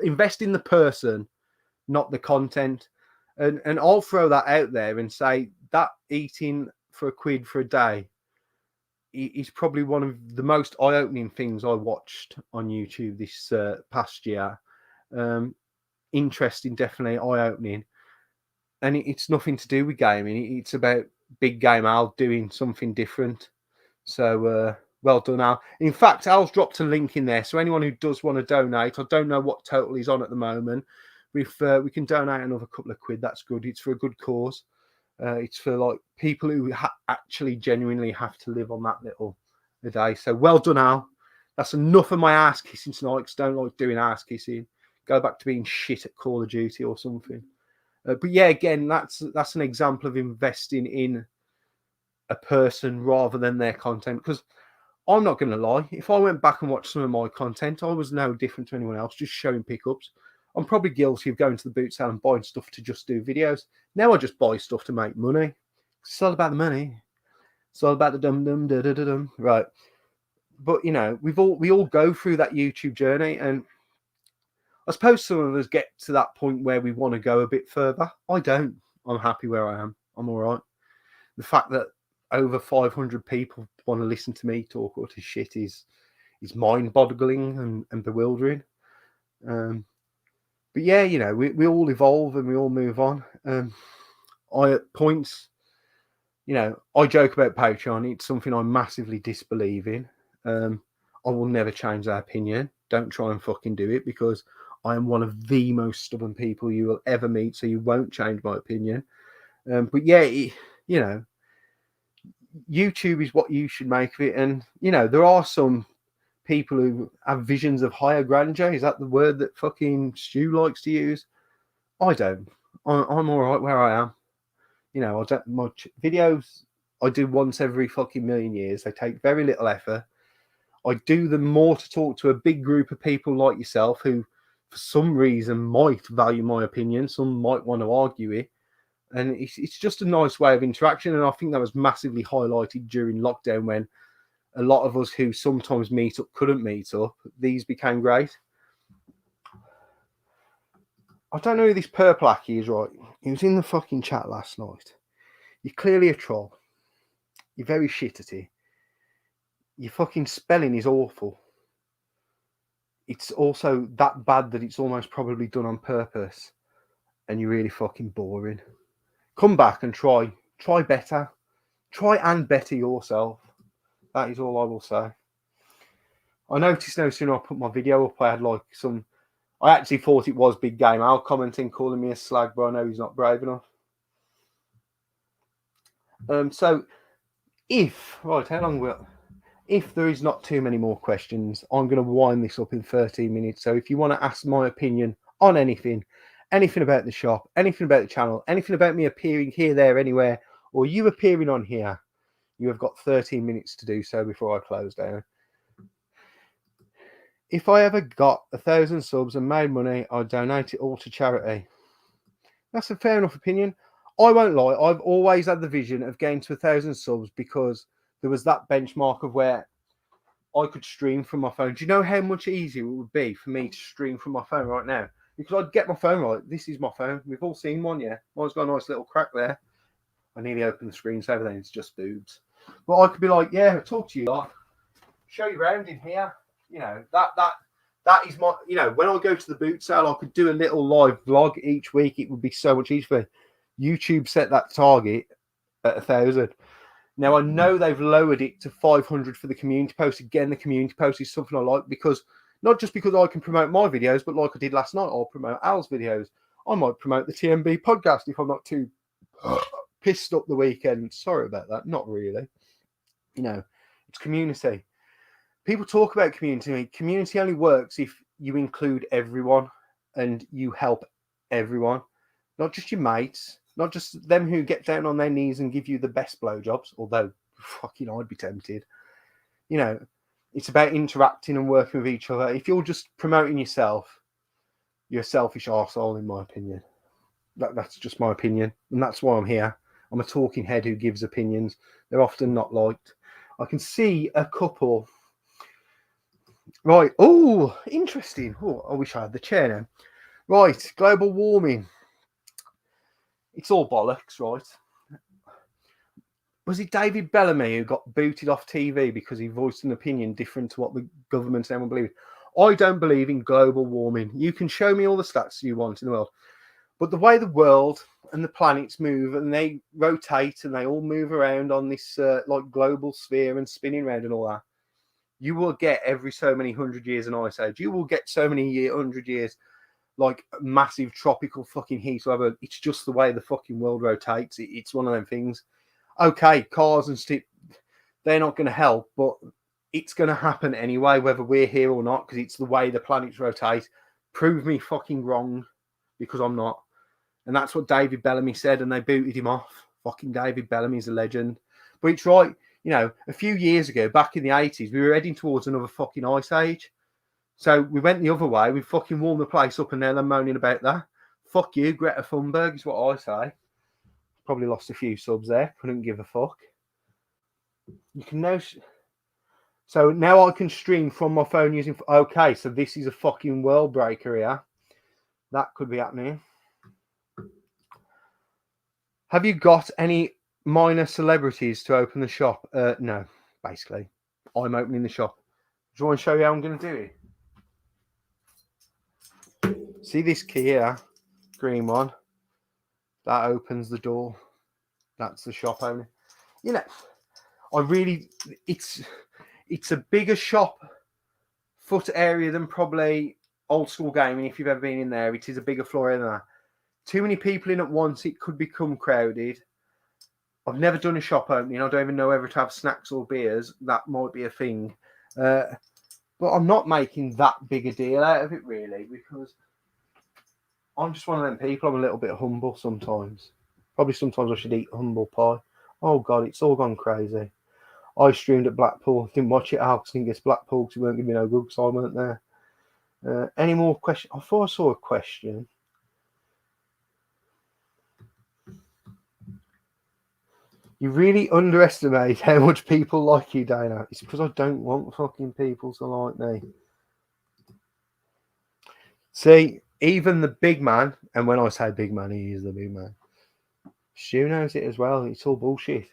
invest in the person, not the content. And I'll throw that out there and say that eating for £1 for a day is probably one of the most eye-opening things I watched on YouTube this past year. Interesting, definitely eye-opening. And it's nothing to do with gaming. It's about Big Game Al doing something different. So well done, Al. In fact, Al's dropped a link in there. So anyone who does want to donate, I don't know what total he's on at the moment. If we can donate another couple of £, that's good. It's for a good cause. It's for like people who actually genuinely have to live on that little a day. So well done, Al. That's enough of my ass kissing tonight, because I don't like doing ass kissing. Go back to being shit at Call of Duty or something. But yeah, again, that's an example of investing in a person rather than their content. Because I'm not going to lie, if I went back and watched some of my content, I was no different to anyone else, just showing pickups. I'm probably guilty of going to the boot sale and buying stuff to just do videos. Now I just buy stuff to make money. It's all about the money. It's all about the dum. Right. But you know, we all go through that YouTube journey, and I suppose some of us get to that point where we want to go a bit further. I don't. I'm happy where I am. I'm all right. The fact that over 500 people want to listen to me talk utter shit is mind-boggling and bewildering. But yeah, you know, we all evolve and we all move on. I at points, you know, I joke about Patreon. It's something I massively disbelieve in. I will never change that opinion. Don't try and fucking do it, because I am one of the most stubborn people you will ever meet, so you won't change my opinion. But yeah, you know, YouTube is what you should make of it. And, you know, there are some people who have visions of higher grandeur. Is that the word that fucking Stu likes to use? I don't. I'm all right where I am. You know, my videos I do once every fucking million years. They take very little effort. I do them more to talk to a big group of people like yourself who, for some reason, might value my opinion. Some might want to argue it. And it's just a nice way of interaction. And I think that was massively highlighted during lockdown, when a lot of us who sometimes meet up couldn't meet up. These became great. I don't know who this Purple Aki is, right? He was in the fucking chat last night. You're clearly a troll. You're very shit at it. Your fucking spelling is awful. It's also that bad that it's almost probably done on purpose. And you're really fucking boring. Come back and try. Try better. Try and better yourself. That is all I will say. I noticed no sooner I put my video up, I had like some... I actually thought it was Big Game Al commenting, calling me a slag, but I know he's not brave enough. So, right, how long will... If there is not too many more questions, I'm going to wind this up in 13 minutes. So if you want to ask my opinion on anything about the shop, anything about the channel, anything about me appearing here, there, anywhere, or you appearing on here, you have got 13 minutes to do so before I close down. If I ever got 1,000 subs and made money, I'd donate it all to charity. That's a fair enough opinion. I won't lie, I've always had the vision of getting to 1,000 subs, because there was that benchmark of where I could stream from my phone. Do you know how much easier it would be for me to stream from my phone right now? Because I'd get my phone right. This is my phone. We've all seen one, yeah. Mine's got a nice little crack there. I nearly opened the screen, so everything it's just boobs. But I could be like, yeah, talk to you lot, show you around in here. You know, that is my, you know, when I go to the boot sale, I could do a little live vlog each week. It would be so much easier for me. YouTube set that target at 1,000. Now, I know they've lowered it to 500 for the community post. Again, the community post is something I like, because not just because I can promote my videos, but like I did last night, I'll promote Al's videos. I might promote the TMB podcast if I'm not too pissed up the weekend. Sorry about that. Not really. You know, it's community. People talk about community. Community only works if you include everyone and you help everyone, not just your mates. Not just them who get down on their knees and give you the best blowjobs, although fucking I'd be tempted. You know, it's about interacting and working with each other. If you're just promoting yourself, you're a selfish arsehole, in my opinion. That's just my opinion, and that's why I'm here. I'm a talking head who gives opinions. They're often not liked. I can see a couple. Right. Oh, interesting. Oh, I wish I had the chair now. Right. Global warming. It's all bollocks, right? Was it David Bellamy who got booted off TV because he voiced an opinion different to what the government and everyone believed? I don't believe in global warming. You can show me all the stats you want in the world, but the way the world and the planets move and they rotate and they all move around on this like global sphere and spinning around and all that, you will get every so many 100 years an ice age. You will get so many 100 years like massive tropical fucking heat. Whatever. It's just the way the fucking world rotates. It's one of them things. Okay, cars and stuff, they're not going to help, but it's going to happen anyway, whether we're here or not, because it's the way the planets rotate. Prove me fucking wrong, because I'm not. And that's what David Bellamy said, and they booted him off. Fucking David Bellamy's a legend. But it's right, you know, a few years ago, back in the 80s, we were heading towards another fucking ice age. So we went the other way. We fucking warmed the place up, and now they're moaning about that. Fuck you, Greta Thunberg is what I say. Probably lost a few subs there. Couldn't give a fuck. You can now. So now I can stream from my phone using. Okay, so this is a fucking world breaker here. That could be happening. Have you got any minor celebrities to open the shop? No, basically. I'm opening the shop. Do you want to show you how I'm going to do it? See this key here? Green one. That opens the door. That's the shop owner. You know, it's a bigger shop foot area than probably Old School Gaming. If you've ever been in there, it is a bigger floor area than that. Too many people in at once, it could become crowded. I've never done a shop opening. I don't even know whether to have snacks or beers. That might be a thing. But I'm not making that big a deal out of it, really, because I'm just one of them people. I'm a little bit humble sometimes. Probably sometimes I should eat humble pie. Oh, God, it's all gone crazy. I streamed at Blackpool. Didn't watch it out because I didn't get Blackpool because it weren't giving me no good because I weren't there. Any more questions? I thought I saw a question. You really underestimate how much people like you, Dana. It's because I don't want fucking people to like me. See, even the big man, and when I say big man, he is the big man. Stu knows it as well. It's all bullshit.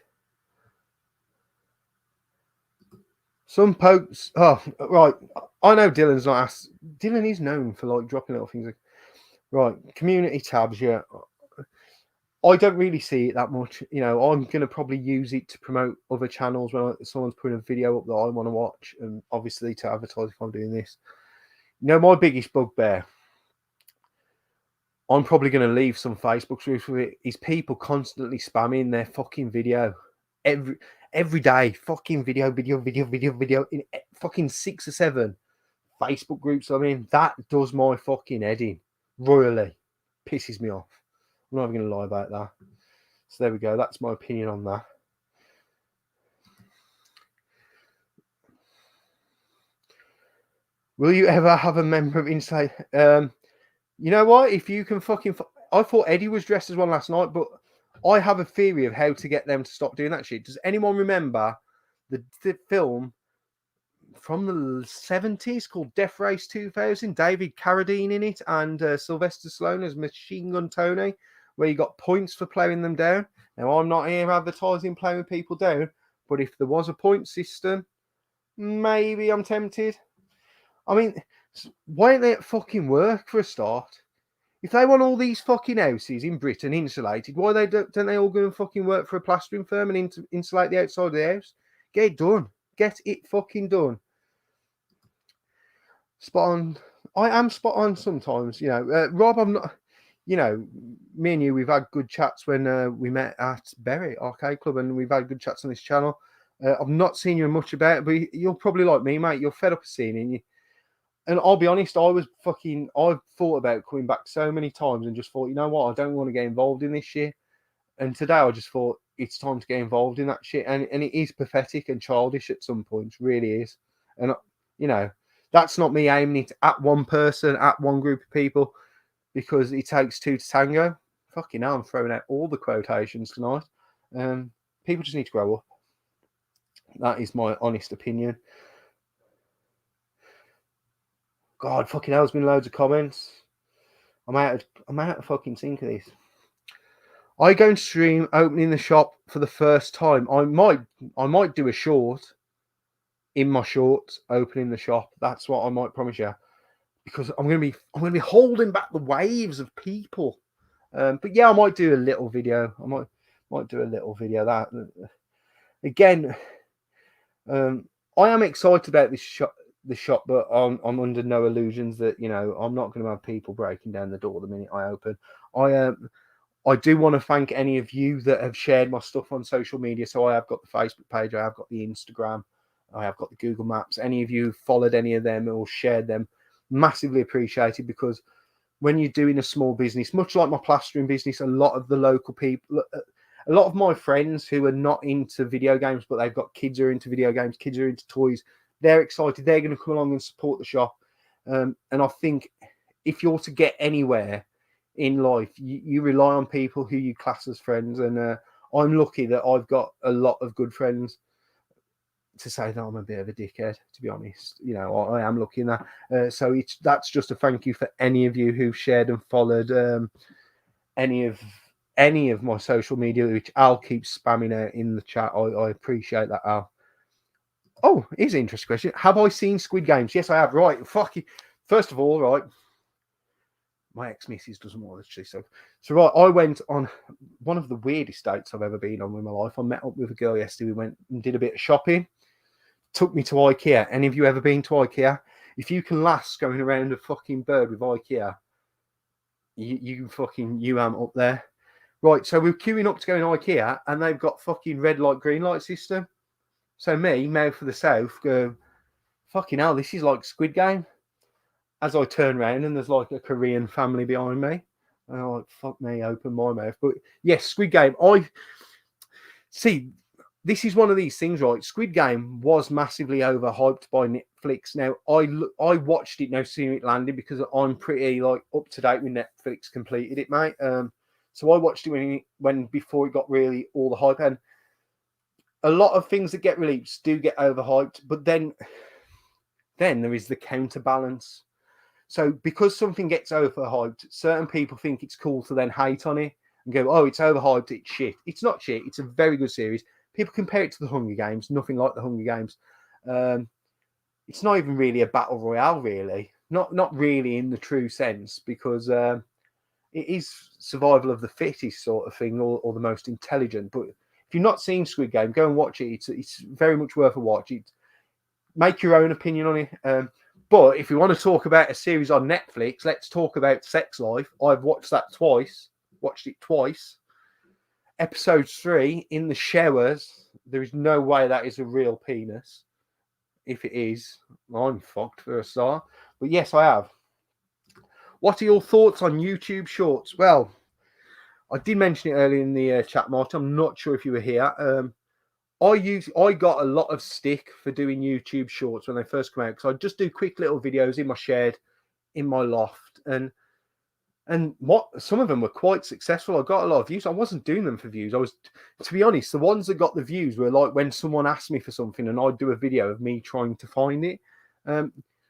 Some pokes. Oh, right. I know Dylan's not asked. Dylan is known for like dropping little things. Right. Community tabs, yeah. I don't really see it that much. You know, I'm going to probably use it to promote other channels when someone's putting a video up that I want to watch, and obviously to advertise if I'm doing this. You know, my biggest bugbear, I'm probably going to leave some Facebook groups with it, is people constantly spamming their fucking video. Every day, fucking video in fucking 6 or 7 Facebook groups. I mean, that does my fucking head in royally. Pisses me off. I'm not even going to lie about that. So there we go. That's my opinion on that. Will you ever have a member of Inside? You know what? If you can fucking... I thought Eddie was dressed as one last night, but I have a theory of how to get them to stop doing that shit. Does anyone remember the film from the 70s called Death Race 2000? David Carradine in it and Sylvester Stallone as Machine Gun Tony, where you got points for playing them down. Now, I'm not here advertising playing people down, but if there was a point system, maybe I'm tempted. I mean, why don't they at fucking work for a start? If they want all these fucking houses in Britain insulated, why don't they all go and fucking work for a plastering firm and insulate the outside of the house? Get it done. Get it fucking done. Spot on. I am spot on sometimes, you know. Rob, I'm not, you know, me and you, we've had good chats when we met at Berry Arcade Club, and we've had good chats on this channel. I've not seen you much about it, but you're probably like me, mate. You're fed up of seeing it. And I'll be honest, I've thought about coming back so many times and just thought, you know what, I don't want to get involved in this shit. And today I just thought it's time to get involved in that shit. And it is pathetic and childish at some points, really is. And, you know, that's not me aiming it at one person, at one group of people, because it takes two to tango. Fucking hell, I'm throwing out all the quotations tonight. People just need to grow up. That is my honest opinion. God, fucking hell, there's been loads of comments. I'm out of fucking sync of this. I go and stream opening the shop for the first time. I might do a short in my shorts opening the shop. That's what I might promise you, because I'm gonna be holding back the waves of people. But yeah, I might do a little video. I might do a little video. That again, I am excited about this shop. The shop, but I'm under no illusions that, you know, I'm not going to have people breaking down the door the minute I open. I do want to thank any of you that have shared my stuff on social media. So I have got the Facebook page, I have got the Instagram, I have got the Google Maps. Any of you followed any of them or shared them, massively appreciated, because when you're doing a small business, much like my plastering business, a lot of the local people, a lot of my friends who are not into video games, but they've got kids who are into video games, kids who are into toys, they're excited. They're going to come along and support the shop. And I think if you're to get anywhere in life, you rely on people who you class as friends. And I'm lucky that I've got a lot of good friends. To say that I'm a bit of a dickhead, to be honest, I am lucky in that. So that's just a thank you for any of you who've shared and followed any of my social media, which I'll keep spamming out in the chat. I appreciate that, Al. Oh, here's an interesting question. Have I seen Squid Games? Yes, I have. Right. Fuck you. First of all, right. My ex-missus doesn't want to, so right. I went on one of the weirdest dates I've ever been on in my life. I met up with a girl yesterday. We went and did a bit of shopping. Took me to IKEA. Any of you ever been to IKEA? If you can last going around a fucking bird with IKEA, you am up there. Right, so we're queuing up to go in IKEA, and they've got fucking red light, green light system. So me, mouth for the south, go, fucking hell, this is like Squid Game. As I turn around, and there's like a Korean family behind me. And I'm like, fuck me, open my mouth. But yes, Squid Game. I see. This is one of these things, right? Squid Game was massively overhyped by Netflix. Now, I watched it now, seeing it landed, because I'm pretty like up to date with Netflix completed it, mate. So I watched it when before it got really all the hype, and a lot of things that get released do get overhyped, but then there is the counterbalance. So because something gets overhyped, certain people think it's cool to then hate on it and go, "Oh, it's overhyped, it's shit." It's not shit. It's a very good series. People compare it to the Hunger Games. Nothing like the Hunger Games. It's not even really a battle royale, really. Not really in the true sense, because it is survival of the fittest sort of thing, or the most intelligent. But if you've not seen Squid Game, go and watch it. It's very much worth a watch. Make your own opinion on it. But if you want to talk about a series on Netflix, let's talk about Sex Life. I've watched that twice. Watched it twice. Episode 3, in the showers. There is no way that is a real penis. If it is, I'm fucked for a start. But yes, I have. What are your thoughts on YouTube Shorts? Well, I did mention it earlier in the chat, Martin. I'm not sure if you were here. I got a lot of stick for doing YouTube Shorts when they first come out, because I just do quick little videos in my shed, in my loft, and some of them were quite successful. I got a lot of views. I wasn't doing them for views. To be honest, the ones that got the views were like when someone asked me for something and I'd do a video of me trying to find it.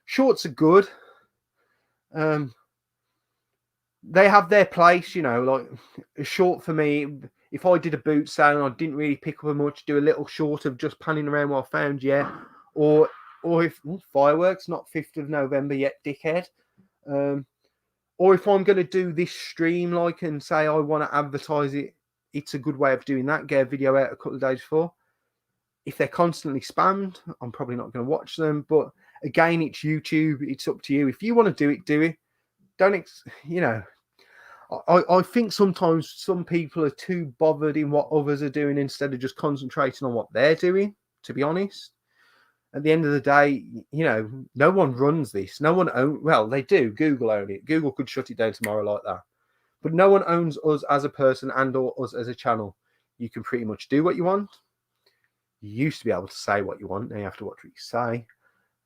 Shorts are good. They have their place, like a short for me. If I did a boot sale and I didn't really pick up much, do a little short of just panning around what I found, yeah. Or if fireworks, not 5th of November yet, dickhead. Or if I'm going to do this stream, like, and say I want to advertise it, it's a good way of doing that. Get a video out a couple of days before. If they're constantly spammed, I'm probably not going to watch them. But again, it's YouTube. It's up to you. If you want to do it, do it. Don't, I think sometimes some people are too bothered in what others are doing instead of just concentrating on what they're doing, to be honest. At the end of the day, no one runs this. No one well, they do. Google own it. Google could shut it down tomorrow like that. But no one owns us as a person and or us as a channel. You can pretty much do what you want. You used to be able to say what you want. Now you have to watch what you say.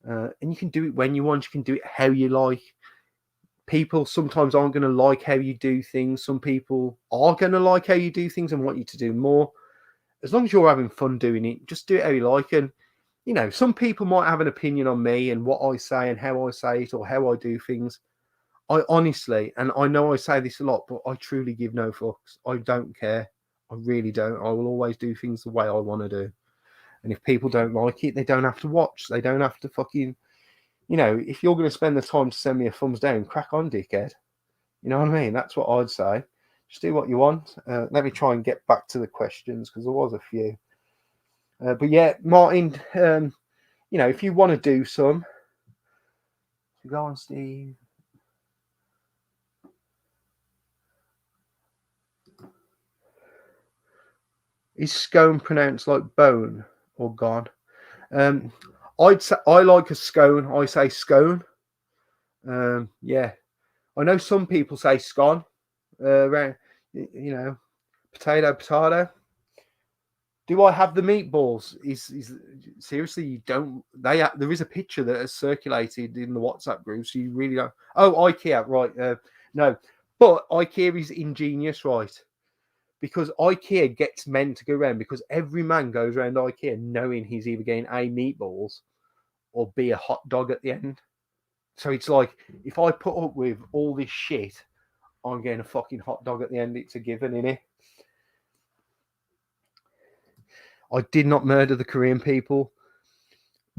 And you can do it when you want. You can do it how you like. People sometimes aren't going to like how you do things. Some people are going to like how you do things and want you to do more. As long as you're having fun doing it, just do it how you like. And some people might have an opinion on me and what I say and how I say it or how I do things. I honestly, and I know I say this a lot, but I truly give no fucks. I don't care. I really don't. I will always do things the way I want to do. And if people don't like it, they don't have to watch. They don't have to fucking, if you're going to spend the time to send me a thumbs down, crack on, dickhead. You know what I mean? That's what I'd say. Just do what you want. Let me try and get back to the questions, because there was a few. But yeah, Martin, if you want to do some, go on, Steve. Is scone pronounced like bone or gone? I'd say I like a scone. I say scone. Yeah, I know some people say scone. Potato. Do I have the meatballs? Is seriously, you don't? There is a picture that has circulated in the WhatsApp group, so you really don't. Oh, IKEA, right? No, but IKEA is ingenious, right? Because IKEA gets men to go around, because every man goes around IKEA knowing he's either getting A, meatballs, or B, a hot dog at the end. So it's like, if I put up with all this shit, I'm getting a fucking hot dog at the end. It's a given, innit? I did not murder the Korean people.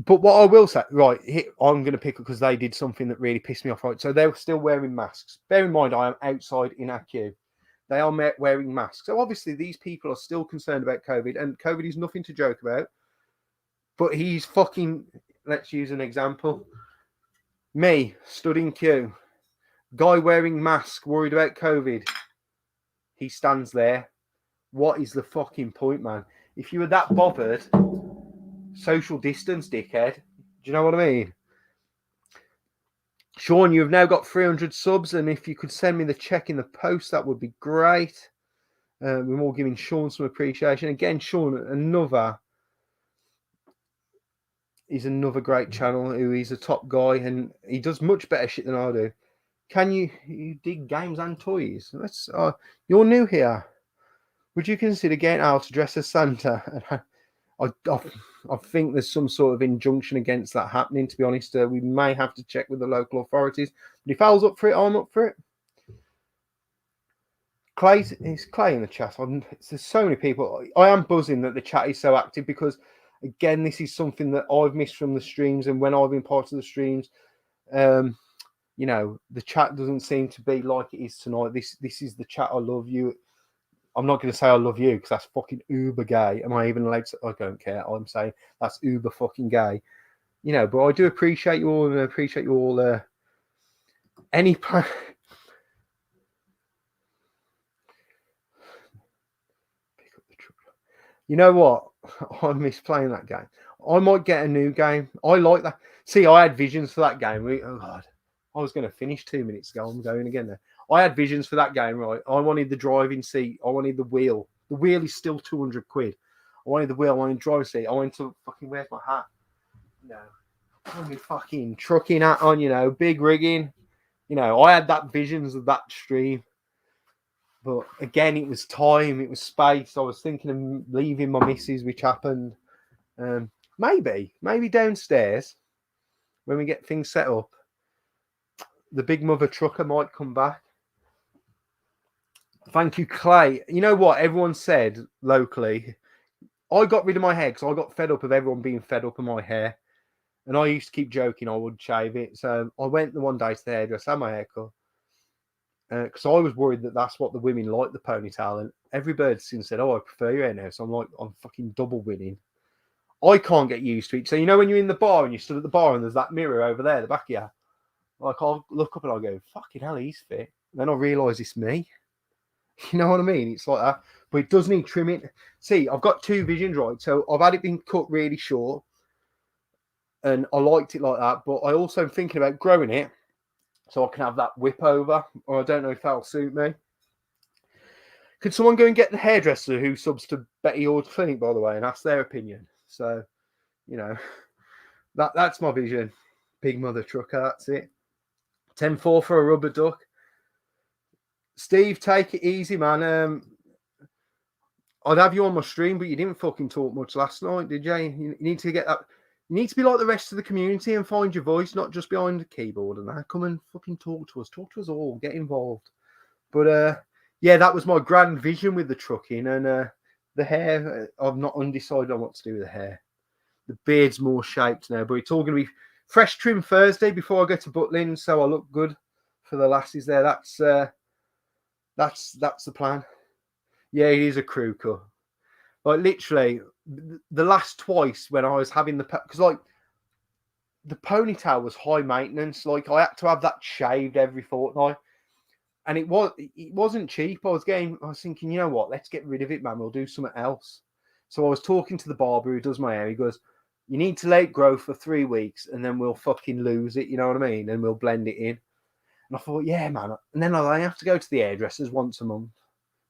But what I will say, right, I'm going to pick up because they did something that really pissed me off, right? So they were still wearing masks. Bear in mind, I am outside in our queue. They are wearing masks. So obviously these people are still concerned about COVID, and COVID is nothing to joke about. But he's fucking, let's use an example. Me, stood in queue. Guy wearing mask, worried about COVID. He stands there. What is the fucking point, man? If you were that bothered, social distance, dickhead. Do you know what I mean? Sean, you've now got 300 subs, and if you could send me the check in the post, that would be great. We're all giving Sean some appreciation. Again, Sean, he's another great channel. He's a top guy, and he does much better shit than I do. Can you dig games and toys? You're new here. Would you consider getting out to dress as Santa? I think there's some sort of injunction against that happening, to be honest. We may have to check with the local authorities. But if Al's up for it, I'm up for it. It's Clay in the chat. There's so many people. I am buzzing that the chat is so active, because, again, this is something that I've missed from the streams. And when I've been part of the streams, you know, the chat doesn't seem to be like it is tonight. This is the chat. I love you. I'm not going to say I love you, because that's fucking uber gay. Am I even allowed to? I don't care. I'm saying that's uber fucking gay. You know, but I do appreciate you all, and I appreciate you all. Any plan? Pick up the truck. You know what? I miss playing that game. I might get a new game. I like that. See, I had visions for that game. Oh God, I was going to finish 2 minutes ago. I'm going again there. I had visions for that game, right? I wanted the driving seat. I wanted the wheel. The wheel is still 200 quid. I wanted the wheel. I wanted the driving seat. I wanted to fucking, where's my hat? No. I wanted fucking trucking hat on, you know, big rigging. You know, I had that visions of that stream. But again, it was time. It was space. I was thinking of leaving my missus, which happened. Maybe downstairs, when we get things set up, the big mother trucker might come back. Thank you, Clay. You know what everyone said locally? I got rid of my hair because I got fed up of everyone being fed up of my hair. And I used to keep joking I would shave it. So I went the one day to the hairdresser, had my hair cut. Because I was worried that that's what the women like, the ponytail. And every bird since said, oh, I prefer your hair now. So I'm like, I'm fucking double winning. I can't get used to it. So, you know, when you're in the bar and you stood at the bar and there's that mirror over there, the back of you, like, I'll look up and I'll go, fucking hell, he's fit. And then I realise it's me. You know what I mean? It's like that. But it does need trimming. See, I've got two visions, right? So I've had it been cut really short. And I liked it like that. But I also am thinking about growing it so I can have that whip over. Or I don't know if that'll suit me. Could someone go and get the hairdresser who subs to Betty Ord's clinic, by the way, and ask their opinion? So, you know, that's my vision. Big mother trucker, that's it. 10-4 for a rubber duck. Steve, take it easy, man. I'd have you on my stream, but you didn't fucking talk much last night, did you? You need to get that. You need to be like the rest of the community and find your voice, not just behind the keyboard and that. Come and fucking talk to us. Talk to us all. Get involved. But yeah, that was my grand vision with the trucking, and the hair. I'm not undecided on what to do with the hair. The beard's more shaped now, but it's all going to be fresh trim Thursday before I go to Butlin, so I look good for the lassies there. That's the plan. Yeah, it is a crew cut. Like, literally, the last twice when I was having because like the ponytail was high maintenance. Like, I had to have that shaved every fortnight, and it wasn't cheap. I was thinking, you know what? Let's get rid of it, man. We'll do something else. So I was talking to the barber who does my hair. He goes, you need to let it grow for 3 weeks, and then we'll fucking lose it. You know what I mean? And we'll blend it in. And I thought, yeah, man. And then I have to go to the hairdressers once a month.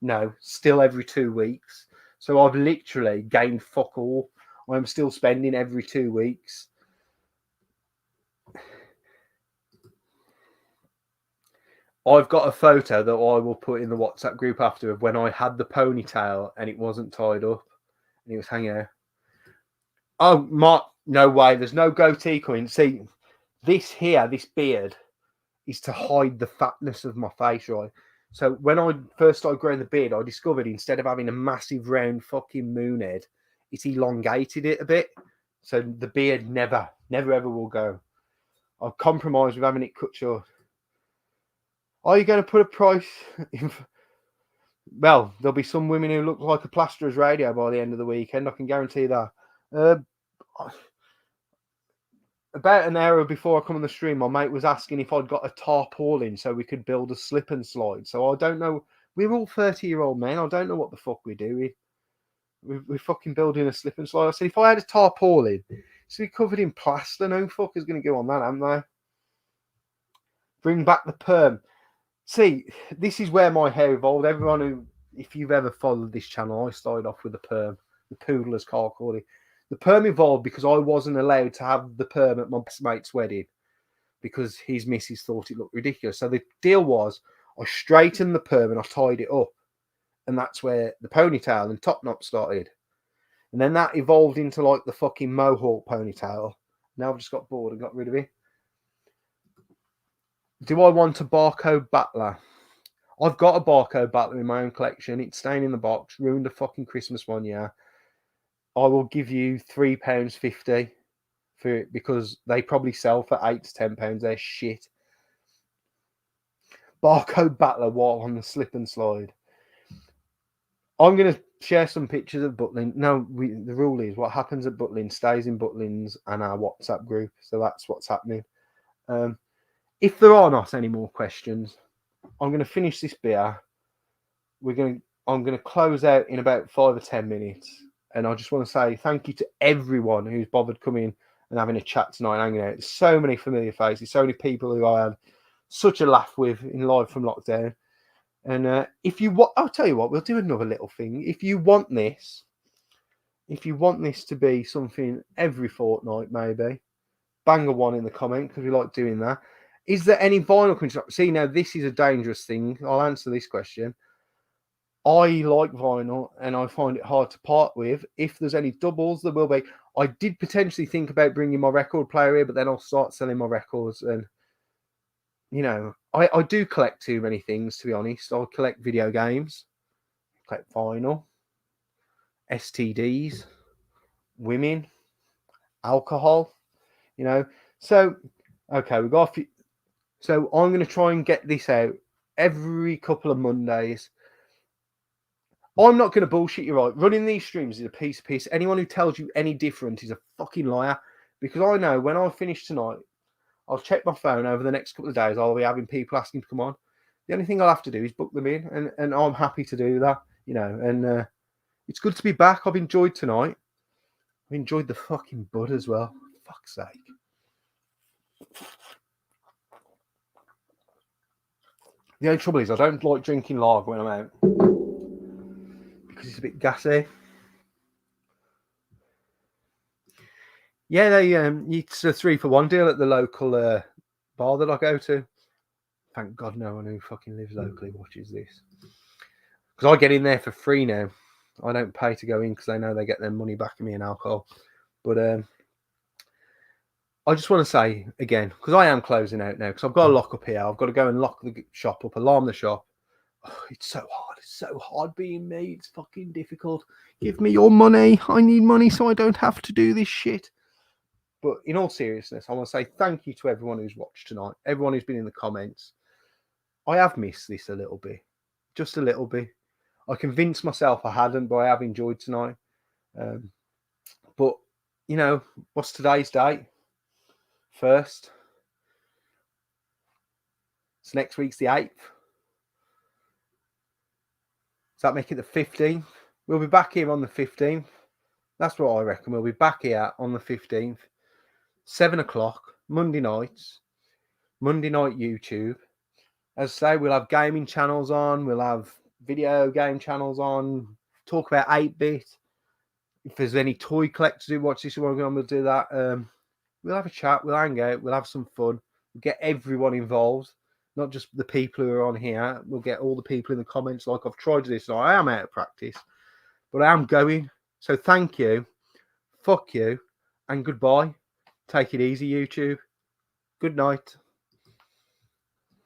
No, still every 2 weeks. So I've literally gained fuck all. I'm still spending every 2 weeks. I've got a photo that I will put in the WhatsApp group after of when I had the ponytail and it wasn't tied up and it was hanging out. Oh, Mark, no way. There's no goatee coming. See, this here, this beard, is to hide the fatness of my face, right? So when I first started growing the beard, I discovered instead of having a massive round fucking moon head, it elongated it a bit. So the beard never ever will go. I've compromised with having it cut short. Are you going to put a price in? Well, there'll be some women who look like a plasterer's radio by the end of the weekend. I can guarantee that. About an hour before I come on the stream, my mate was asking if I'd got a tarpaulin so we could build a slip and slide. So I don't know. We're all 30-year-old men. I don't know what the fuck we're doing. We're fucking building a slip and slide. I said, if I had a tarpaulin, it's be covered in plaster. No fucker's going to go on that, am they? Bring back the perm. See, this is where my hair evolved. Everyone who, if you've ever followed this channel, I started off with the perm, the poodle as Carl called it. The perm evolved because I wasn't allowed to have the perm at my best mate's wedding because his missus thought it looked ridiculous. So the deal was I straightened the perm and I tied it up. And that's where the ponytail and top knot started. And then that evolved into like the fucking mohawk ponytail. Now I've just got bored and got rid of it. Do I want a barcode battler? I've got a barcode battler in my own collection. It's staying in the box. Ruined a fucking Christmas one year. I will give you £3.50 for it because they probably sell for £8 to £10. They're shit. Barcode battler while on the slip and slide. I'm going to share some pictures of Butlin. No, the rule is what happens at Butlin stays in Butlin's and our WhatsApp group. So that's what's happening. If there are not any more questions, I'm going to finish this beer. I'm going to close out in about 5 or 10 minutes. And I just want to say thank you to everyone who's bothered coming and having a chat tonight, hanging out. There's so many familiar faces, so many people who I had such a laugh with in Live from Lockdown. And if you want, I'll tell you what, we'll do another little thing. If you want this to be something every fortnight, maybe, bang a one in the comment because we like doing that. Is there any vinyl construction? See, now this is a dangerous thing. I'll answer this question. I like vinyl and I find it hard to part with. If there's any doubles, there will be. I did potentially think about bringing my record player here, but then I'll start selling my records. And, you know, I do collect too many things, to be honest. I collect video games, collect vinyl, STDs, women, alcohol, you know. So, okay, we've got a few. So I'm going to try and get this out every couple of Mondays. I'm not going to bullshit you, right? Running these streams is a piece of piss. Anyone who tells you any different is a fucking liar. Because I know when I finish tonight, I'll check my phone over the next couple of days. I'll be having people asking to come on. The only thing I'll have to do is book them in. And I'm happy to do that, you know. And it's good to be back. I've enjoyed tonight. I've enjoyed the fucking bud as well. For fuck's sake. The only trouble is I don't like drinking lager when I'm out. Because it's a bit gassy. Yeah, it's a 3-for-1 deal at the local bar that I go to. Thank God no one who fucking lives locally watches this. Because I get in there for free now. I don't pay to go in because they know they get their money back in me and alcohol. But I just want to say again, because I am closing out now, because I've got to lock up here. I've got to go and lock the shop up, alarm the shop. Oh, it's so hard. It's so hard being me. It's fucking difficult. Give me your money. I need money so I don't have to do this shit. But in all seriousness, I want to say thank you to everyone who's watched tonight, everyone who's been in the comments. I have missed this a little bit, just a little bit. I convinced myself I hadn't, but I have enjoyed tonight. But, you know, what's today's date? 1st. So next week's the 8th. Does that make it the 15th? We'll be back here on the 15th. That's what I reckon. We'll be back here on the 15th. 7 o'clock, Monday nights. Monday night YouTube. As I say, we'll have gaming channels on. We'll have video game channels on. talk about 8-bit. If there's any toy collectors who watch this, we'll do that. We'll have a chat, we'll hang out, we'll have some fun, we'll get everyone involved, not just the people who are on here. We'll get all the people in the comments. Like, I've tried this, so I am out of practice, but I am going. So thank you, fuck you, and goodbye. Take it easy, YouTube. Good night.